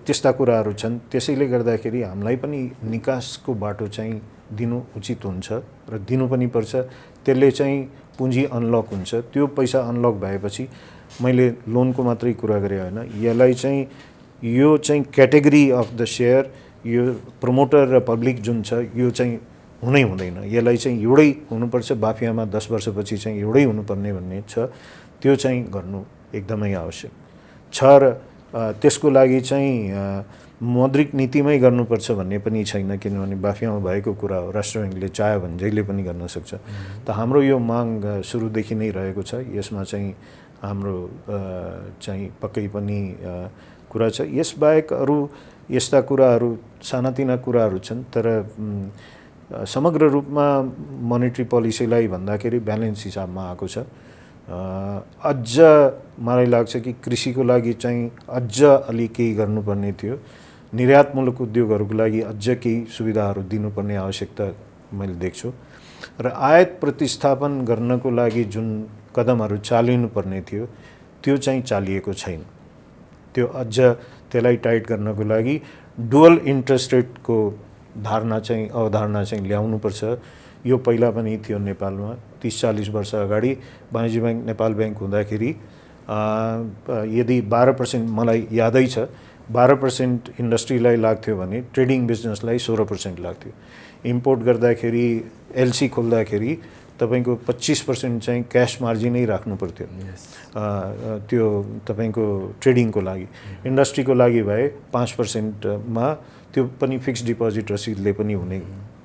त्यस्ता कुराहरू छन्। त्यसैले गर्दाखेरि हामीलाई पनि निकासको बाटो चाहिँ दिनु उचित हुन्छ र दिनु पनि पर्छ। त्यसले चाहिँ पुँजी अनलक हुन्छ। त्यो पैसा अनलक भएपछि मैले लोनको मात्रै कुरा गरेँ होइन, यसलाई चाहिँ यो चाहिँ क्याटेगोरी अफ द सेयर, यो प्रमोटर र पब्लिक जुन छ यो चाहिँ हुनै हुँदैन। यसलाई चाहिँ एउटै हुनुपर्छ। बाफियामा 10 वर्षपछि चाहिँ एउटै हुनुपर्ने भन्ने छ। त्यो चाहिँ गर्नु एकदमै आवश्यक छ र त्यसको लागि चाहिँ मौद्रिक नीतिमै गर्नुपर्छ भन्ने पनि छैन, किनभने बाफियामा भएको कुरा हो। राष्ट्र ब्याङ्कले चाह्यो भने जहिले पनि गर्न सक्छ। त हाम्रो यो माग सुरुदेखि नै रहेको छ। यसमा चाहिँ हाम्रो चाहिँ पक्कै पनि कुरा छ। यसबाहेक अरू यस्ता कुराहरू सानातिना कुराहरू छन्, तर समग्र रूपमा मोनेटरी पोलिसीलाई भन्दाखेरि ब्यालेन्स हिसाबमा आएको छ। अझ मलाई लाग्छ कि कृषिको लागि चाहिँ अझ अलि केही गर्नुपर्ने थियो। निर्यातमूलक उद्योगहरूको लागि अझ केही सुविधाहरू दिनुपर्ने आवश्यकता मैले देख्छु र आयात प्रतिस्थापन गर्नको लागि जुन कदमहरू चालिनुपर्ने थियो त्यो चाहिँ चालिएको छैन। त्यो अझ त्यसलाई टाइट गर्नको लागि डुअल इन्ट्रेस्ट रेटको अवधारणा चाहिँ ल्याउनुपर्छ। यो पहिला पनि थियो नेपालमा। 30-40 वर्ष अगाडि वाणिज्य ब्याङ्क नेपाल ब्याङ्क हुँदाखेरि यदि 12%, मलाई यादै छ, 12% इन्डस्ट्रीलाई लाग्थ्यो भने ट्रेडिङ बिजनेसलाई 16% लाग्थ्यो। इम्पोर्ट गर्दाखेरि एलसी खोल्दाखेरि तपाईँको 25% चाहिँ क्यास मार्जिनै राख्नु पर्थ्यो। त्यो तपाईँको ट्रेडिङको लागि। इन्डस्ट्रीको लागि भए 5%मा त्यो पनि फिक्स्ड डिपोजिट रसिदले पनि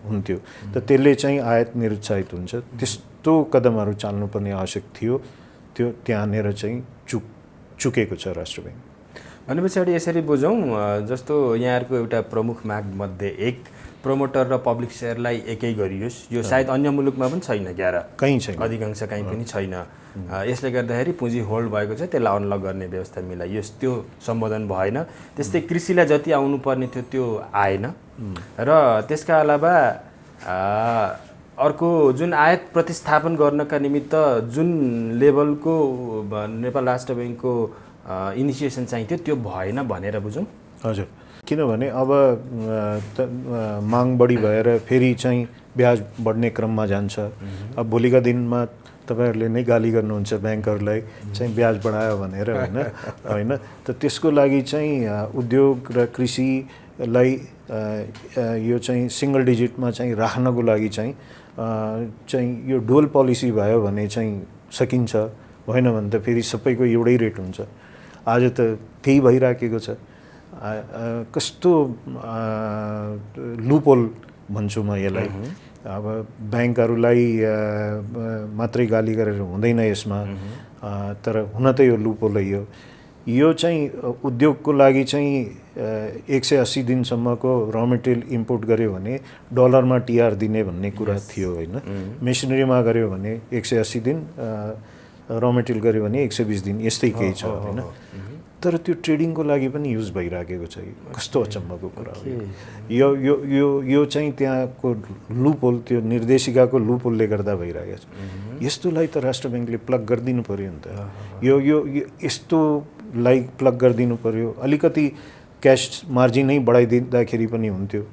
हुन्थ्यो। त त्यसले चाहिँ आयात निरुत्साहित हुन्छ। त्यस्तो कदमहरू चाल्नुपर्ने आवश्यक थियो। त्यो त्यहाँनिर चाहिँ चुकेको छ राष्ट्र ब्याङ्क। भने पछाडि यसरी बुझौँ, जस्तो यहाँहरूको एउटा प्रमुख माग मध्ये एक प्रमोटर र पब्लिक सेयरलाई एकै गरियोस्। यो सायद अन्य मुलुकमा पनि छैन, कहीँ छैन, अधिकांश कहीँ पनि छैन। यसले गर्दाखेरि पुँजी होल्ड भएको छ, त्यसलाई अनलक गर्ने व्यवस्था मिलाइयोस्, त्यो सम्बोधन भएन। त्यस्तै कृषिलाई जति आउनुपर्ने थियो त्यो आएन। र त्यसका अलावा अर्को जुन आयात प्रतिस्थापन गर्नका निमित्त जुन लेभलको नेपाल राष्ट्र ब्याङ्कको इनिसिएसन चाहिन्थ्यो त्यो भएन भनेर बुझौँ। हजुर, किनभने अब माग बढी भएर फेरि चाहिँ ब्याज बढ्ने क्रममा जान्छ। अब भोलिका दिनमा तपाईँहरूले नै गाली गर्नुहुन्छ ब्याङ्कहरूलाई चाहिँ ब्याज बढायो भनेर, होइन। त त्यसको लागि चाहिँ उद्योग र कृषिलाई यो चाहिँ सिङ्गल डिजिटमा चाहिँ राख्नको लागि चाहिँ यो डुअल पोलिसी भयो भने चाहिँ सकिन्छ। भएन भने त फेरि सबैको एउटै रेट हुन्छ। आज त त्यही भइराखेको छ। कस्तो लुपोल भन्छु म यसलाई। अब ब्याङ्कहरूलाई मात्रै गाली गरेर हुँदैन यसमा, तर हुन त यो लुपोलै हो। यो चाहिँ उद्योगको लागि चाहिँ 180 दिनसम्मको र मेटेरियल इम्पोर्ट गर्यो भने डलरमा टिआर दिने भन्ने कुरा थियो, होइन। मेसिनरीमा गर्यो भने 180 दिन, र मेटेरियल गर्यो भने 120 दिन, यस्तै केही छ, होइन। तर त्यो ट्रेडिङको लागि पनि युज भइराखेको छ। कस्तो अचम्मको कुरा हो यो। यो यो यो चाहिँ त्यहाँको लुपोल, त्यो निर्देशिकाको लुपोलले गर्दा भइरहेको छ। यस्तोलाई त राष्ट्र ब्याङ्कले प्लग गरिदिनु पर्यो नि त। यो यस्तोलाई प्लग गरिदिनु पर्यो। अलिकति क्यास मार्जिनै बढाइदिँदाखेरि पनि हुन्थ्यो।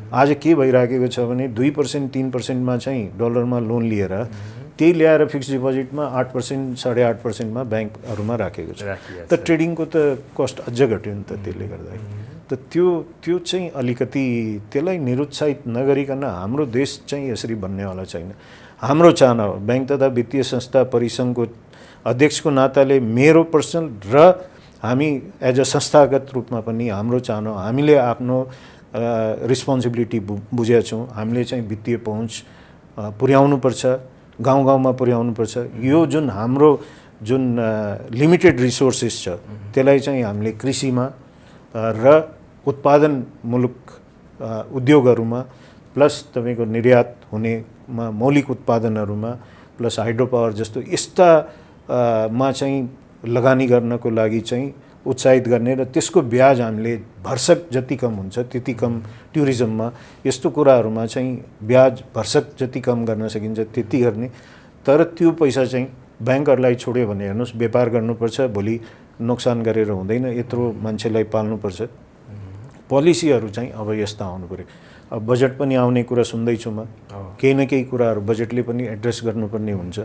आज के भइराखेको छ भने 2% 3%मा चाहिँ डलरमा लोन लिएर त्यही ल्याएर फिक्स्ड डिपोजिटमा 8% 8.5%मा ब्याङ्कहरूमा राखेको छ। त ट्रेडिङको त कस्ट अझ घट्यो नि त त्यसले गर्दाखेरि। त त्यो चाहिँ अलिकति त्यसलाई निरुत्साहित नगरिकन हाम्रो देश चाहिँ यसरी बन्नेवाला छैन। हाम्रो चाहना हो ब्याङ्क तथा वित्तीय संस्था परिसङ्घको अध्यक्षको नाताले मेरो पर्सनल र हामी एज अ संस्थागत रूपमा पनि हाम्रो चाहना हो हामीले आफ्नो रिस्पोन्सिबिलिटी बुझेका छौँ। हामीले चाहिँ वित्तीय पहुँच पुर्याउनुपर्छ, गाउँ गाउँमा पुर्याउनुपर्छ। यो जुन हाम्रो जुन लिमिटेड रिसोर्सेस छ त्यसलाई चाहिँ हामीले कृषिमा र उत्पादनमूलक उद्योगहरूमा प्लस तपाईँको निर्यात हुनेमा मौलिक उत्पादनहरूमा प्लस हाइड्रो पावर जस्तो यस्ता मा चाहिँ लगानी गर्नको लागि चाहिँ उत्साहित गर्ने र त्यसको ब्याज हामीले भरसक जति कम हुन्छ त्यति कम टुरिज्ममा यस्तो कुराहरूमा चाहिँ ब्याज भरसक जति कम गर्न सकिन्छ त्यति गर्ने। तर त्यो पैसा चाहिँ ब्याङ्कहरूलाई छोड्यो भने हेर्नुहोस् व्यापार गर्नुपर्छ, भोलि नोक्सान गरेर हुँदैन, यत्रो मान्छेलाई पाल्नुपर्छ। पोलिसीहरू चाहिँ अब यस्ता आउनु पऱ्यो। अब बजेट पनि आउने कुरा सुन्दैछु म, केही न केही कुराहरू बजेटले पनि एड्रेस गर्नुपर्ने हुन्छ।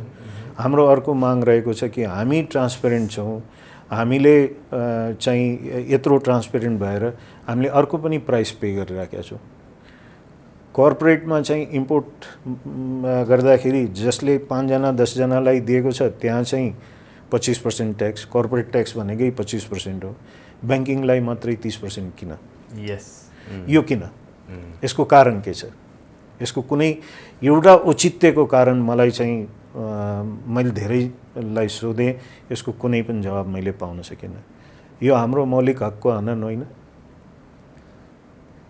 हाम्रो अर्को माग रहेको छ कि हामी ट्रान्सपेरेन्ट छौँ, हामीले चाहिँ यत्रो ट्रान्सपेरेन्ट भएर हामीले अर्को पनि प्राइस पे गरिराखेका छौँ। कर्पोरेटमा चाहिँ इम्पोर्ट गर्दाखेरि जसले 5 जना 10 जनालाई दिएको छ त्यहाँ चाहिँ 25% ट्याक्स, कर्पोरेट ट्याक्स भनेकै 25% हो। ब्याङ्किङलाई मात्रै 30% किन? यो किन? यसको कारण के छ? यसको कुनै एउटा औचित्यको कारण मलाई चाहिँ मैले धेरैलाई सोधेँ, यसको कुनै पनि जवाब मैले पाउन सकिनँ। यो हाम्रो मौलिक हकको हनन होइन?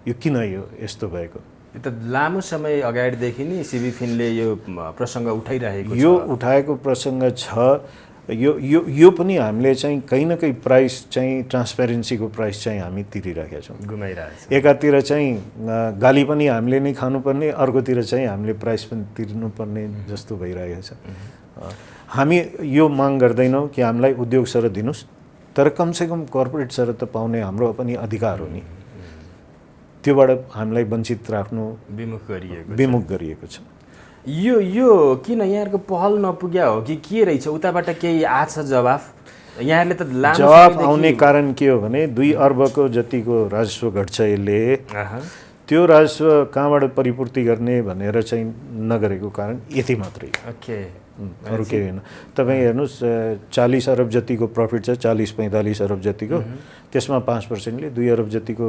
यो किन यो यस्तो भएको? यो त लामो समय अगाडिदेखि नै सिबी फिनले यो प्रसङ्ग उठाइरहेको छ। यो उठाएको प्रसङ्ग छ। यो पनि हामीले चाहिँ कहीँ न कहीँ प्राइस चाहिँ ट्रान्सपेरेन्सीको प्राइस चाहिँ हामी तिरिरहेका छौँ, गुमाइरहेको छ। एकातिर चाहिँ गाली पनि हामीले नै खानुपर्ने, अर्कोतिर चाहिँ हामीले प्राइस पनि तिर्नुपर्ने जस्तो भइरहेको छ। हामी यो माग गर्दैनौँ कि हामीलाई उद्योग शरत दिनुहोस्, तर कमसेकम कर्पोरेट शरत त पाउने हाम्रो पनि अधिकार हो नि। त्योबाट हामीलाई वञ्चित राख्नु विमुख गरिएको छ। यो किन यहाँहरूको पहल नपुग्या हो कि के रहेछ? उताबाट केही आछ जवाफ? यहाँहरूले त लामो जवाफ आउने कारण के हो भने 2 अर्बको जतिको राजस्व घट्छ यसले, त्यो राजस्व कहाँबाट परिपूर्ति गर्ने भनेर चाहिँ नगरेको कारण यति मात्रै। ओके, अरू केही होइन। तपाईँ हेर्नुहोस् 40 अरब जतिको प्रफिट छ, 40-45 अरब जतिको, त्यसमा 5%ले 2 अरब जतिको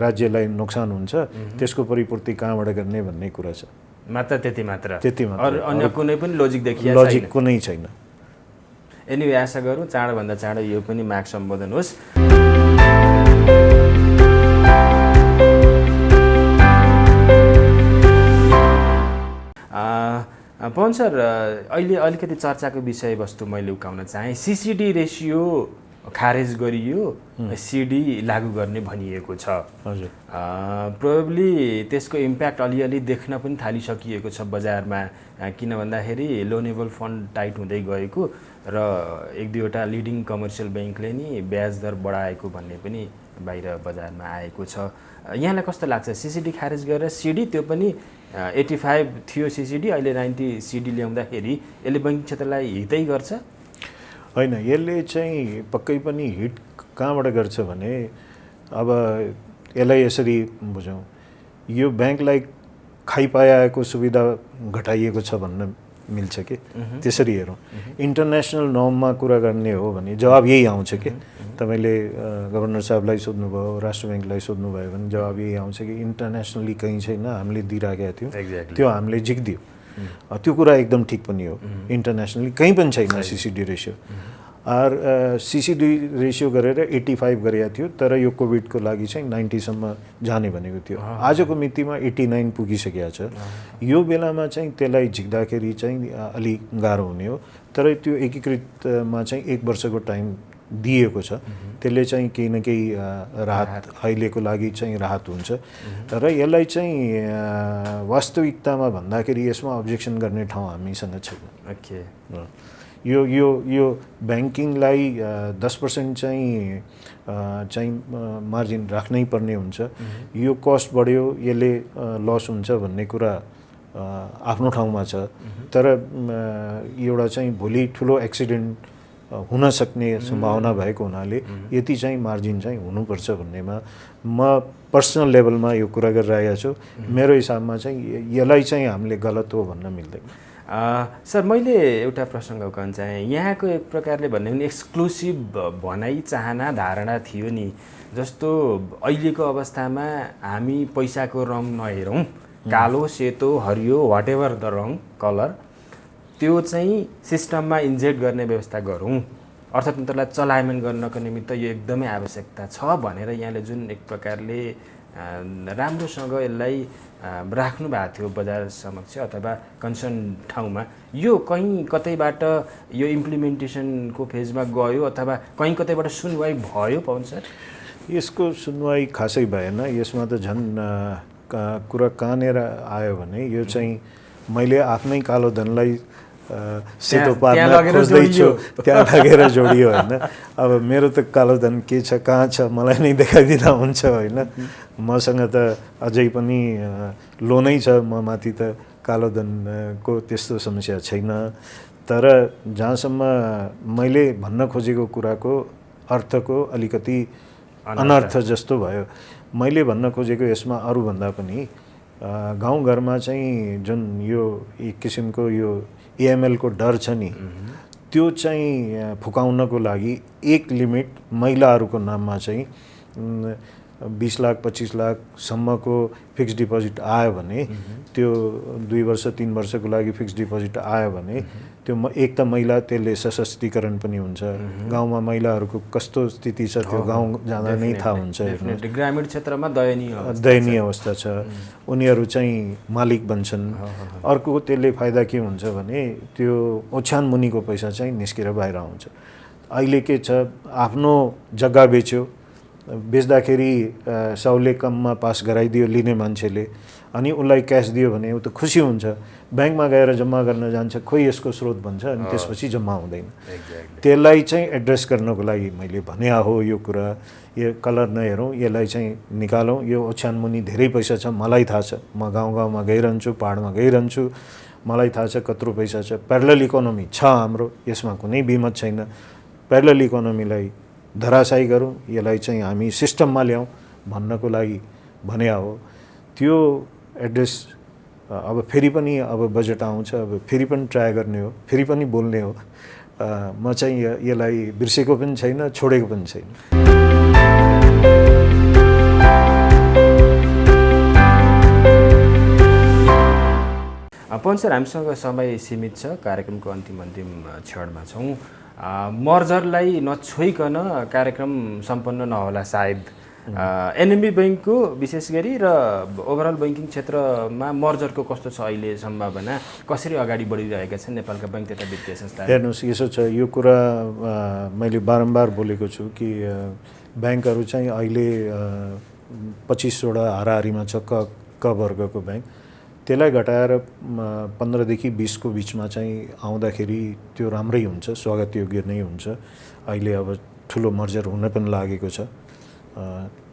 राज्यलाई नोक्सान हुन्छ। त्यसको परिपूर्ति कहाँबाट गर्ने भन्ने कुरा छ। मात्र त्यति मात्र? त्यति मात्र, अन्य कुनै पनि लोजिक देखिया छैन? लजिक कुनै छैन। एनिवे आशा गरौँ चाँडोभन्दा चाँडो यो पनि माग सम्बोधन होस्। पवन सर, अहिले अलिकति चर्चाको विषयवस्तु मैले उठाउन चाहेँ। सिसिडी रेसियो खारेज गरियो, सिडी लागू गर्ने भनिएको छ। हजुर, प्रोबेबली त्यसको इम्प्याक्ट अलिअलि देख्न पनि थालिसकिएको छ बजारमा। किन भन्दाखेरि लोनेबल फन्ड टाइट हुँदै गएको र 1-2वटा लिडिङ कमर्सियल ब्याङ्कले नि ब्याज दर बढाएको भन्ने पनि बाहिर बजारमा आएको छ। यहाँलाई कस्तो लाग्छ? सिसिडी खारेज गरेर सिडी, त्यो पनि 85 थियो सिसिडी, अहिले 90 सिडी ल्याउँदाखेरि यसले बैङ्किङ क्षेत्रलाई हितै गर्छ? होइन, यसले चाहिँ पक्कै पनि हिट कहाँबाट गर्छ भने अब यसलाई यसरी बुझौँ, यो ब्याङ्कलाई खाइपाएको सुविधा घटाइएको छ भन्न मिल्छ कि त्यसरी हेरौँ। इन्टरनेसनल नर्ममा कुरा गर्ने हो भने जवाब यही आउँछ कि तपाईँले गभर्नर साहबलाई सोध्नुभयो, राष्ट्र ब्याङ्कलाई सोध्नुभयो भने जवाब यही आउँछ कि इन्टरनेसनली कहीँ छैन, हामीले दिइराखेका थियौँ, त्यो हामीले जिक्दियो। त्यो कुरा एकदम ठिक पनि हो। इन्टरनेसनली कहीँ पनि छैन सिसिडी रेसियो। सिसिडी रेसियो गरेर 85 गरेका थियो, तर यो कोभिडको लागि चाहिँ 90 सम्म जाने भनेको थियो। आजको मितिमा 89 पुगिसकेको छ। यो बेलामा चाहिँ त्यसलाई झिक्दाखेरि चाहिँ अलि गाह्रो हुने हो, तर त्यो एकीकृतमा चाहिँ 1 वर्षको टाइम दिएको छ। त्यसले चाहिँ केही न केही राहत अहिलेको लागि चाहिँ राहत हुन्छ। र यसलाई चाहिँ वास्तविकतामा भन्दाखेरि यसमा अब्जेक्सन गर्ने ठाउँ हामीसँग छैन। ओके, यो ब्याङ्किङलाई 10% चाहिँ मार्जिन राख्नै पर्ने हुन्छ। यो कस्ट बढ्यो यसले लस हुन्छ भन्ने कुरा आफ्नो ठाउँमा छ, तर एउटा चाहिँ भोलि ठुलो एक्सिडेन्ट हुन सक्ने सम्भावना भएको हुनाले यति चाहिँ मार्जिन चाहिँ हुनुपर्छ भन्नेमा म पर्सनल लेभलमा यो कुरा गरिरहेको छु। मेरो हिसाबमा चाहिँ यसलाई चाहिँ हामीले गलत हो भन्न मिल्दैन। सर, मैले एउटा प्रसङ्ग उठाउन चाहेँ। यहाँको एक प्रकारले भन्ने भने एक्सक्लुसिभ भनाइ चाहना धारणा थियो नि, जस्तो अहिलेको अवस्थामा हामी पैसाको रङ नहेरौँ, कालो सेतो हरियो वाट एभर द रङ कलर, त्यो चाहिँ सिस्टममा इन्जेक्ट गर्ने व्यवस्था गरौँ, अर्थतन्त्रलाई चलायमान गर्नको निमित्त यो एकदमै आवश्यकता छ भनेर यहाँले जुन एक प्रकारले राम्रोसँग यसलाई राख्नु भएको थियो बजार समक्ष अथवा कन्सर्न ठाउँमा, यो कहीँ कतैबाट यो इम्प्लिमेन्टेसनको फेजमा गयो अथवा कहीँ कतैबाट सुनवाई भयो पवन सर? यसको सुनवाई खासै भएन। यसमा त झन् कुरा कहाँनिर आयो भने यो चाहिँ मैले आफ्नै कालो धनलाई सेतो पार्न खोज्दैछु, त्यहाँ लगेर जोडियो होइन। अब मेरो त कालो धन के छ कहाँ छ मलाई नै देखाइदिँदा हुन्छ होइन। मसँग त अझै पनि लोनै छ, म माथि त कालो धनको त्यस्तो समस्या छैन। तर जहाँसम्म मैले भन्न खोजेको कुराको अर्थको अलिकति अनर्थ जस्तो भयो। मैले भन्न खोजेको यसमा अरूभन्दा पनि गाउँघरमा चाहिँ जुन यो एक किसिमको यो एएमएल को डर छ नि, त्यो चाहिँ फुकाउनको लागि एक लिमिट महिलाहरूको नाममा चाहिँ 20 लाख 25 लाखसम्मको फिक्स डिपोजिट आयो भने, त्यो 2 वर्ष 3 वर्षको लागि फिक्स डिपोजिट आयो भने त्यो एक त महिला त्यसले सशक्तिकरण पनि हुन्छ। गाउँमा महिलाहरूको कस्तो स्थिति छ त्यो गाउँ जाँदा नै थाहा हुन्छ। ग्रामीण क्षेत्रमा दयनीय अवस्था छ, उनीहरू चाहिँ मालिक बन्छन्। अर्को त्यसले फाइदा के हुन्छ भने त्यो ओछ्यान मुनिको पैसा चाहिँ निस्केर बाहिर आउँछ। अहिले के छ, आफ्नो जग्गा बेच्दाखेरि 100ले कममा पास गराइदियो लिने मान्छेले, अनि उसलाई क्यास दियो भने ऊ त खुसी हुन्छ। ब्याङ्कमा गएर जम्मा गर्न जान्छ, खोइ यसको स्रोत भन्छ, अनि त्यसपछि जम्मा हुँदैन। त्यसलाई चाहिँ एड्रेस गर्नको लागि मैले भने हो यो कुरा, यो कलर नहेरौँ, यसलाई चाहिँ निकालौँ। यो ओछ्यान मुनि धेरै पैसा छ, मलाई थाहा छ। म गाउँ गाउँमा गइरहन्छु, पाहाडमा गइरहन्छु, मलाई थाहा छ कत्रो पैसा छ। प्यारलल इकोनोमी छ हाम्रो, यसमा कुनै बिमत छैन। प्यारलल इकोनोमीलाई धराशायी गरौँ, यसलाई चाहिँ हामी सिस्टममा ल्याउँ भन्नको लागि भने हो। त्यो एड्रेस अब फेरि पनि अब बजेट आउँछ, अब फेरि पनि ट्राई गर्ने हो, फेरि पनि बोल्ने हो। म चाहिँ यसलाई बिर्सेको पनि छैन, छोडेको पनि छैन। पवन सर, हामीसँग समय सीमित छ, कार्यक्रमको अन्तिम क्षणमा छौँ। मर्जरलाई नछोइकन कार्यक्रम सम्पन्न नहोला सायद। एनएमबी ब्याङ्कको विशेष गरी र ओभरअल ब्याङ्किङ क्षेत्रमा मर्जरको कस्तो छ अहिले सम्भावना, कसरी अगाडि बढिरहेका छन् नेपालका ब्याङ्क तथा वित्तीय संस्था? हेर्नुहोस्, यसो छ, यो कुरा मैले बारम्बार बोलेको छु कि ब्याङ्कहरू चाहिँ अहिले 25वटा हाराहारीमा छ क वर्गको ब्याङ्क। त्यसलाई घटाएर 15 देखि 20 को बिचमा चाहिँ आउँदाखेरि त्यो राम्रै हुन्छ, स्वागत योग्य नै हुन्छ। अहिले अब ठुलो मर्जर हुन पनि लागेको छ,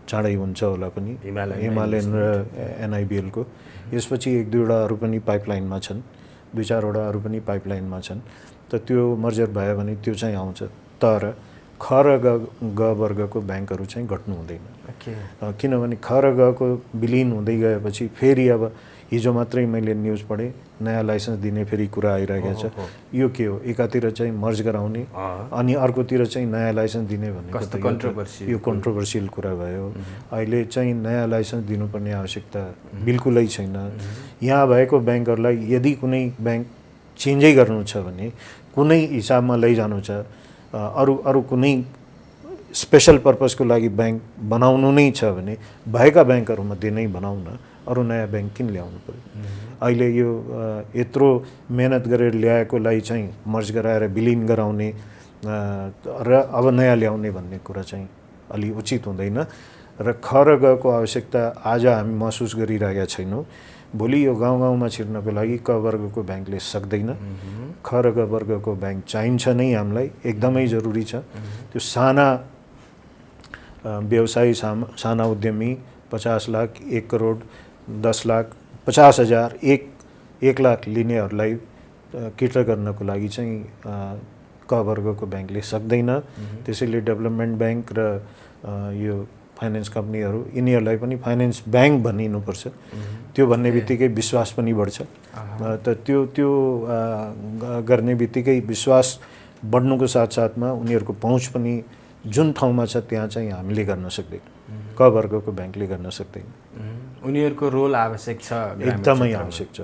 चाँडै हुन्छ होला पनि, हिमालयन र एनआइबिएल को। यसपछि 1-2वटा अरू पनि पाइपलाइनमा छन्, 2-4वटा अरू पनि पाइपलाइनमा छन्। त त्यो मर्जर भयो भने त्यो चाहिँ आउँछ। तर ख र ग वर्गको ब्याङ्कहरू चाहिँ घट्नु हुँदैन, किनभने ख र ग को विलिन हुँदै गएपछि फेरि अब हिजो मात्रै मैले न्युज पढेँ, नयाँ लाइसेन्स दिने फेरि कुरा आइरहेको छ। यो के हो, एकातिर चाहिँ मर्ज गराउने अनि अर्कोतिर चाहिँ नयाँ लाइसेन्स दिने भनेको यो कन्ट्रोभर्सियल कुरा भयो। अहिले चाहिँ नयाँ लाइसेन्स दिनुपर्ने आवश्यकता बिल्कुलै छैन। यहाँ भएको ब्याङ्कहरूलाई यदि कुनै ब्याङ्क चेन्जै गर्नु छ भने, कुनै हिसाबमा लैजानु छ, अरू कुनै स्पेसल पर्पजको लागि ब्याङ्क बनाउनु नै छ भने भएका ब्याङ्कहरूमध्ये नै बनाउन, अरू नयाँ ब्याङ्क किन ल्याउनु पर्यो? अहिले यो यत्रो मेहनत गरेर ल्याएकोलाई चाहिँ मर्ज गराएर विलिन गराउने र अब नयाँ ल्याउने भन्ने कुरा चाहिँ अलि उचित हुँदैन। र ख र ग को आवश्यकता आज हामी महसुस गरिरहेका छैनौँ। भोलि यो गाउँ गाउँमा छिर्नको लागि क वर्गको ब्याङ्कले सक्दैन। ख र ग वर्गको ब्याङ्क चाहिन्छ नै हामीलाई, एकदमै जरुरी छ। त्यो साना व्यवसायी साना उद्यमी 50 लाख 1 करोड 10 लाख 50,000 1 लाख लिनेहरूलाई केटर गर्नको लागि चाहिँ क वर्गको ब्याङ्कले सक्दैन। त्यसैले डेभलपमेन्ट ब्याङ्क र यो फाइनेन्स कम्पनीहरू यिनीहरूलाई पनि फाइनेन्स ब्याङ्क भनिनुपर्छ। त्यो भन्ने बित्तिकै विश्वास पनि बढ्छ। त त्यो गर्ने बित्तिकै विश्वास बढ्नुको साथसाथमा उनीहरूको पहुँच पनि जुन ठाउँमा छ त्यहाँ चाहिँ हामीले गर्न सक्दैन, क वर्गको ब्याङ्कले गर्न सक्दैन। उनीहरूको रोल आवश्यक छ, एकदमै आवश्यक छ।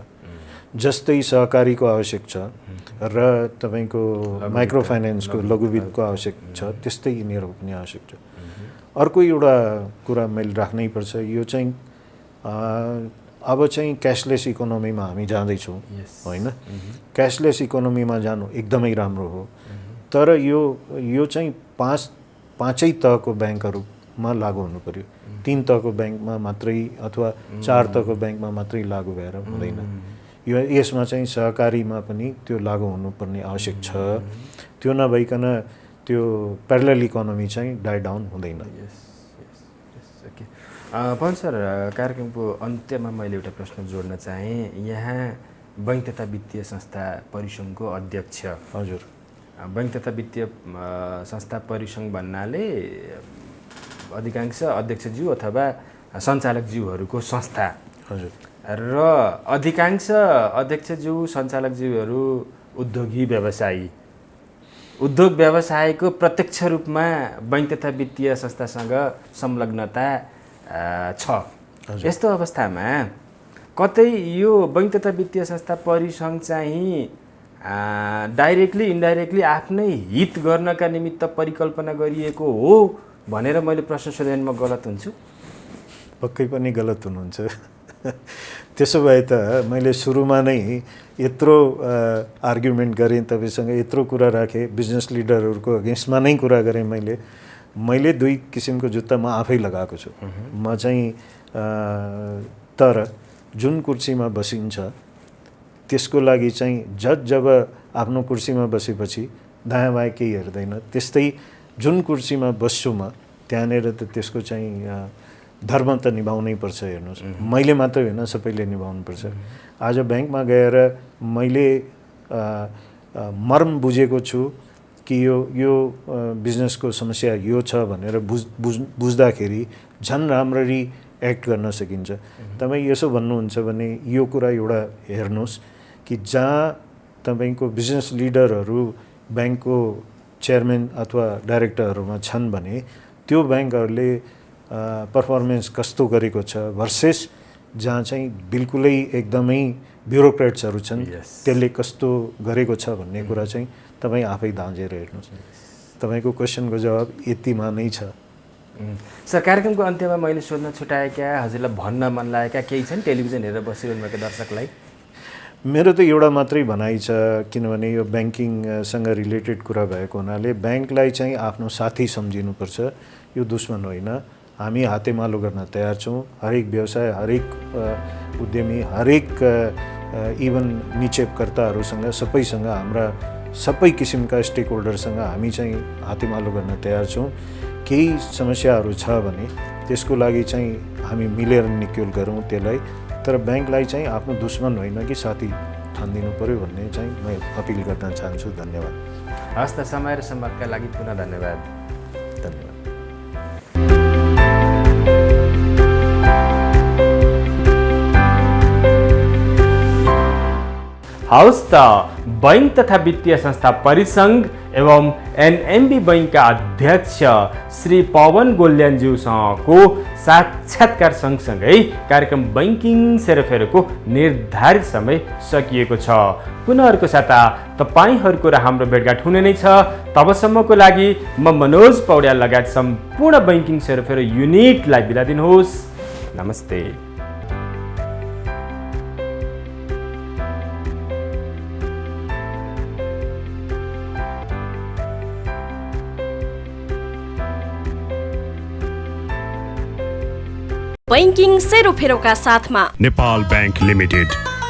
जस्तै सहकारीको आवश्यक छ र तपाईँको माइक्रो फाइनेन्सको लघु वित्तको आवश्यक छ, त्यस्तै यिनीहरूको पनि आवश्यक छ। अर्को एउटा कुरा मैले राख्नै पर्छ, यो चाहिँ अब चाहिँ क्यासलेस इकोनोमीमा हामी जाँदैछौँ होइन। क्यासलेस इकोनोमीमा जानु एकदमै राम्रो हो, तर यो चाहिँ पाँचै तहको ब्याङ्कहरूमा लागू हुनु पर्यो। 3 तहको ब्याङ्कमा मात्रै अथवा 4 तहको ब्याङ्कमा मात्रै लागू भएर हुँदैन। यसमा चाहिँ सहकारीमा पनि त्यो लागू हुनुपर्ने आवश्यक छ। त्यो नभइकन त्यो प्यारलल इकोनोमी चाहिँ डाइ डाउन हुँदैन। पवन सर, कार्यक्रमको अन्त्यमा मैले एउटा प्रश्न जोड्न चाहेँ। यहाँ बैङ्क तथा वित्तीय संस्था परिसङ्घको अध्यक्ष, हजुर, बैङ्क तथा वित्तीय संस्था परिसङ्घ भन्नाले अधिकांश अध्यक्षज्यू अथवा सञ्चालकज्यूहरूको संस्था, हजुर, र अधिकांश अध्यक्षज्यू सञ्चालकज्यूहरू उद्योगी व्यवसायी, उद्योग व्यवसायको प्रत्यक्ष रूपमा बैङ्क तथा वित्तीय संस्थासँग संलग्नता छ। यस्तो अवस्थामा कतै यो बैङ्क तथा वित्तीय संस्था परिसङ्घ चाहिँ डाइरेक्टली इन्डाइरेक्टली आफ्नै हित गर्नका निमित्त परिकल्पना गरिएको हो भनेर मैले प्रश्न सोधेँ, म गलत हुन्छु? पक्कै पनि गलत हुनुहुन्छ। त्यसो भए त मैले सुरुमा नै यत्रो आर्ग्युमेन्ट गरेँ, तपाईँसँग यत्रो कुरा राखेँ, बिजनेस लिडरहरूको अगेन्स्टमा नै कुरा गरेँ। मैले 2 किसिमको जुत्ता म आफै लगाएको छु। म चाहिँ तर जुन कुर्सीमा बसिन्छ त्यसको लागि चाहिँ जब आफ्नो कुर्सीमा बसेपछि दायाँ बायाँ केही हेर्दैन, त्यस्तै जुन कुर्सीमा बस्छु म त्यहाँनिर त त्यसको चाहिँ धर्म त निभाउनै पर्छ। हेर्नुहोस्, मैले मात्रै होइन, सबैले निभाउनु पर्छ। आज ब्याङ्कमा गएर मैले मर्म बुझेको छु कि यो बिजनेसको समस्या यो छ भनेर बुझ्दाखेरि झन् राम्ररी एक्ट गर्न सकिन्छ। तपाईँ यसो भन्नुहुन्छ भने यो कुरा एउटा हेर्नुहोस् कि जहाँ तपाईँको बिजनेस लिडरहरू ब्याङ्कको चेयरम्यान अथवा डाइरेक्टरहरूमा छन् भने त्यो ब्याङ्कहरूले पर्फर्मेन्स कस्तो गरेको छ भर्सेस जहाँ चाहिँ बिल्कुलै एकदमै ब्युरोक्रेट्सहरू छन् त्यसले कस्तो गरेको छ भन्ने कुरा चाहिँ तपाईँ आफै दाँजेर हेर्नुहोस्। तपाईँको क्वेसनको जवाब यतिमा नै छ। सर, कार्यक्रमको अन्त्यमा मैले सोध्न छुटाएका, हजुरलाई भन्न मन लागेका केही छन् टेलिभिजन हेरेर बसिरहनु भएको दर्शकलाई? मेरो त एउटा मात्रै भनाइ छ, किनभने यो ब्याङ्किङसँग रिलेटेड कुरा भएको हुनाले ब्याङ्कलाई चाहिँ आफ्नो साथी सम्झिनुपर्छ, यो दुश्मन होइन। हामी हातेमालो गर्न तयार छौँ। हरेक व्यवसाय, हरेक उद्यमी, हरेक इभन निक्षेपकर्ताहरूसँग, सबैसँग, हाम्रा सबै किसिमका स्टेक होल्डरसँग हामी चाहिँ हातेमालो गर्न तयार छौँ। केही समस्याहरू छ भने त्यसको लागि चाहिँ हामी मिलेर निक्योल गरौँ त्यसलाई, तर ब्याङ्कलाई चाहिँ आफ्नो दुश्मन होइन कि साथी ठानिदिनु पऱ्यो भन्ने चाहिँ म अपिल गर्न चाहन्छु। धन्यवाद। हस् त, समय र सम्वादका लागि पुनः धन्यवाद। धन्यवाद। हवस् त, बैङ्क तथा वित्तीय संस्था परिसङ्घ एवं एनएमबी बैङ्कका अध्यक्ष श्री पवन गोल्यानज्यूसँगको साक्षात्कार सँगसँगै कार्यक्रम बैङ्किङ सेरोफेरोको निर्धारित समय सकिएको छ। पुनः अर्को साता तपाईँहरूको र हाम्रो भेटघाट हुने नै छ। तबसम्मको लागि म मनोज पौड्याल लगायत सम्पूर्ण बैङ्किङ सेरोफेरो युनिटलाई बिदा दिनुहोस्। नमस्ते। बैंकिङ सेरोफेरोका साथमा नेपाल बैंक लिमिटेड,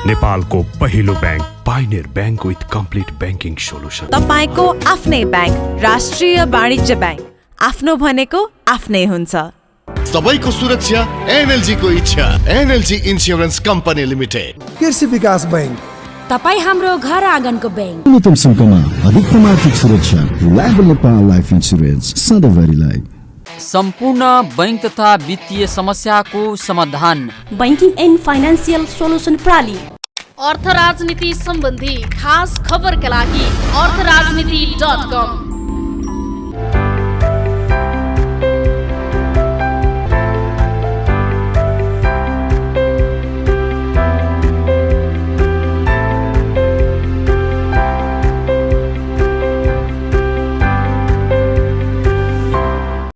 नेपालको पहिलो bank, pioneer bank with complete banking solution. तपाईको आफ्नै बैंक राष्ट्रिय वाणिज्य बैंक। आफ्नो भनेको आफ्नै हुन्छ। सबैको सुरक्षा एनएलजी को इच्छा। NLG insurance company limited. कृषि विकास बैंक। तपाईँ हाम्रो घर आँगनको बैंक। न्यूनतम शुल्कमा अधिकतम आर्थिक सुरक्षा। लाइफ नेपाल लाइफ इन्सुरेन्स सधैँभरिलाई। सम्पूर्ण बैंक तथा वित्तीय समस्याको समाधान बैंकिङ एन्ड फाइनान्सियल सोलुसन प्रणाली। अर्थ राजनीति सम्बन्धी खास खबरका लागि अर्थराजनीति.com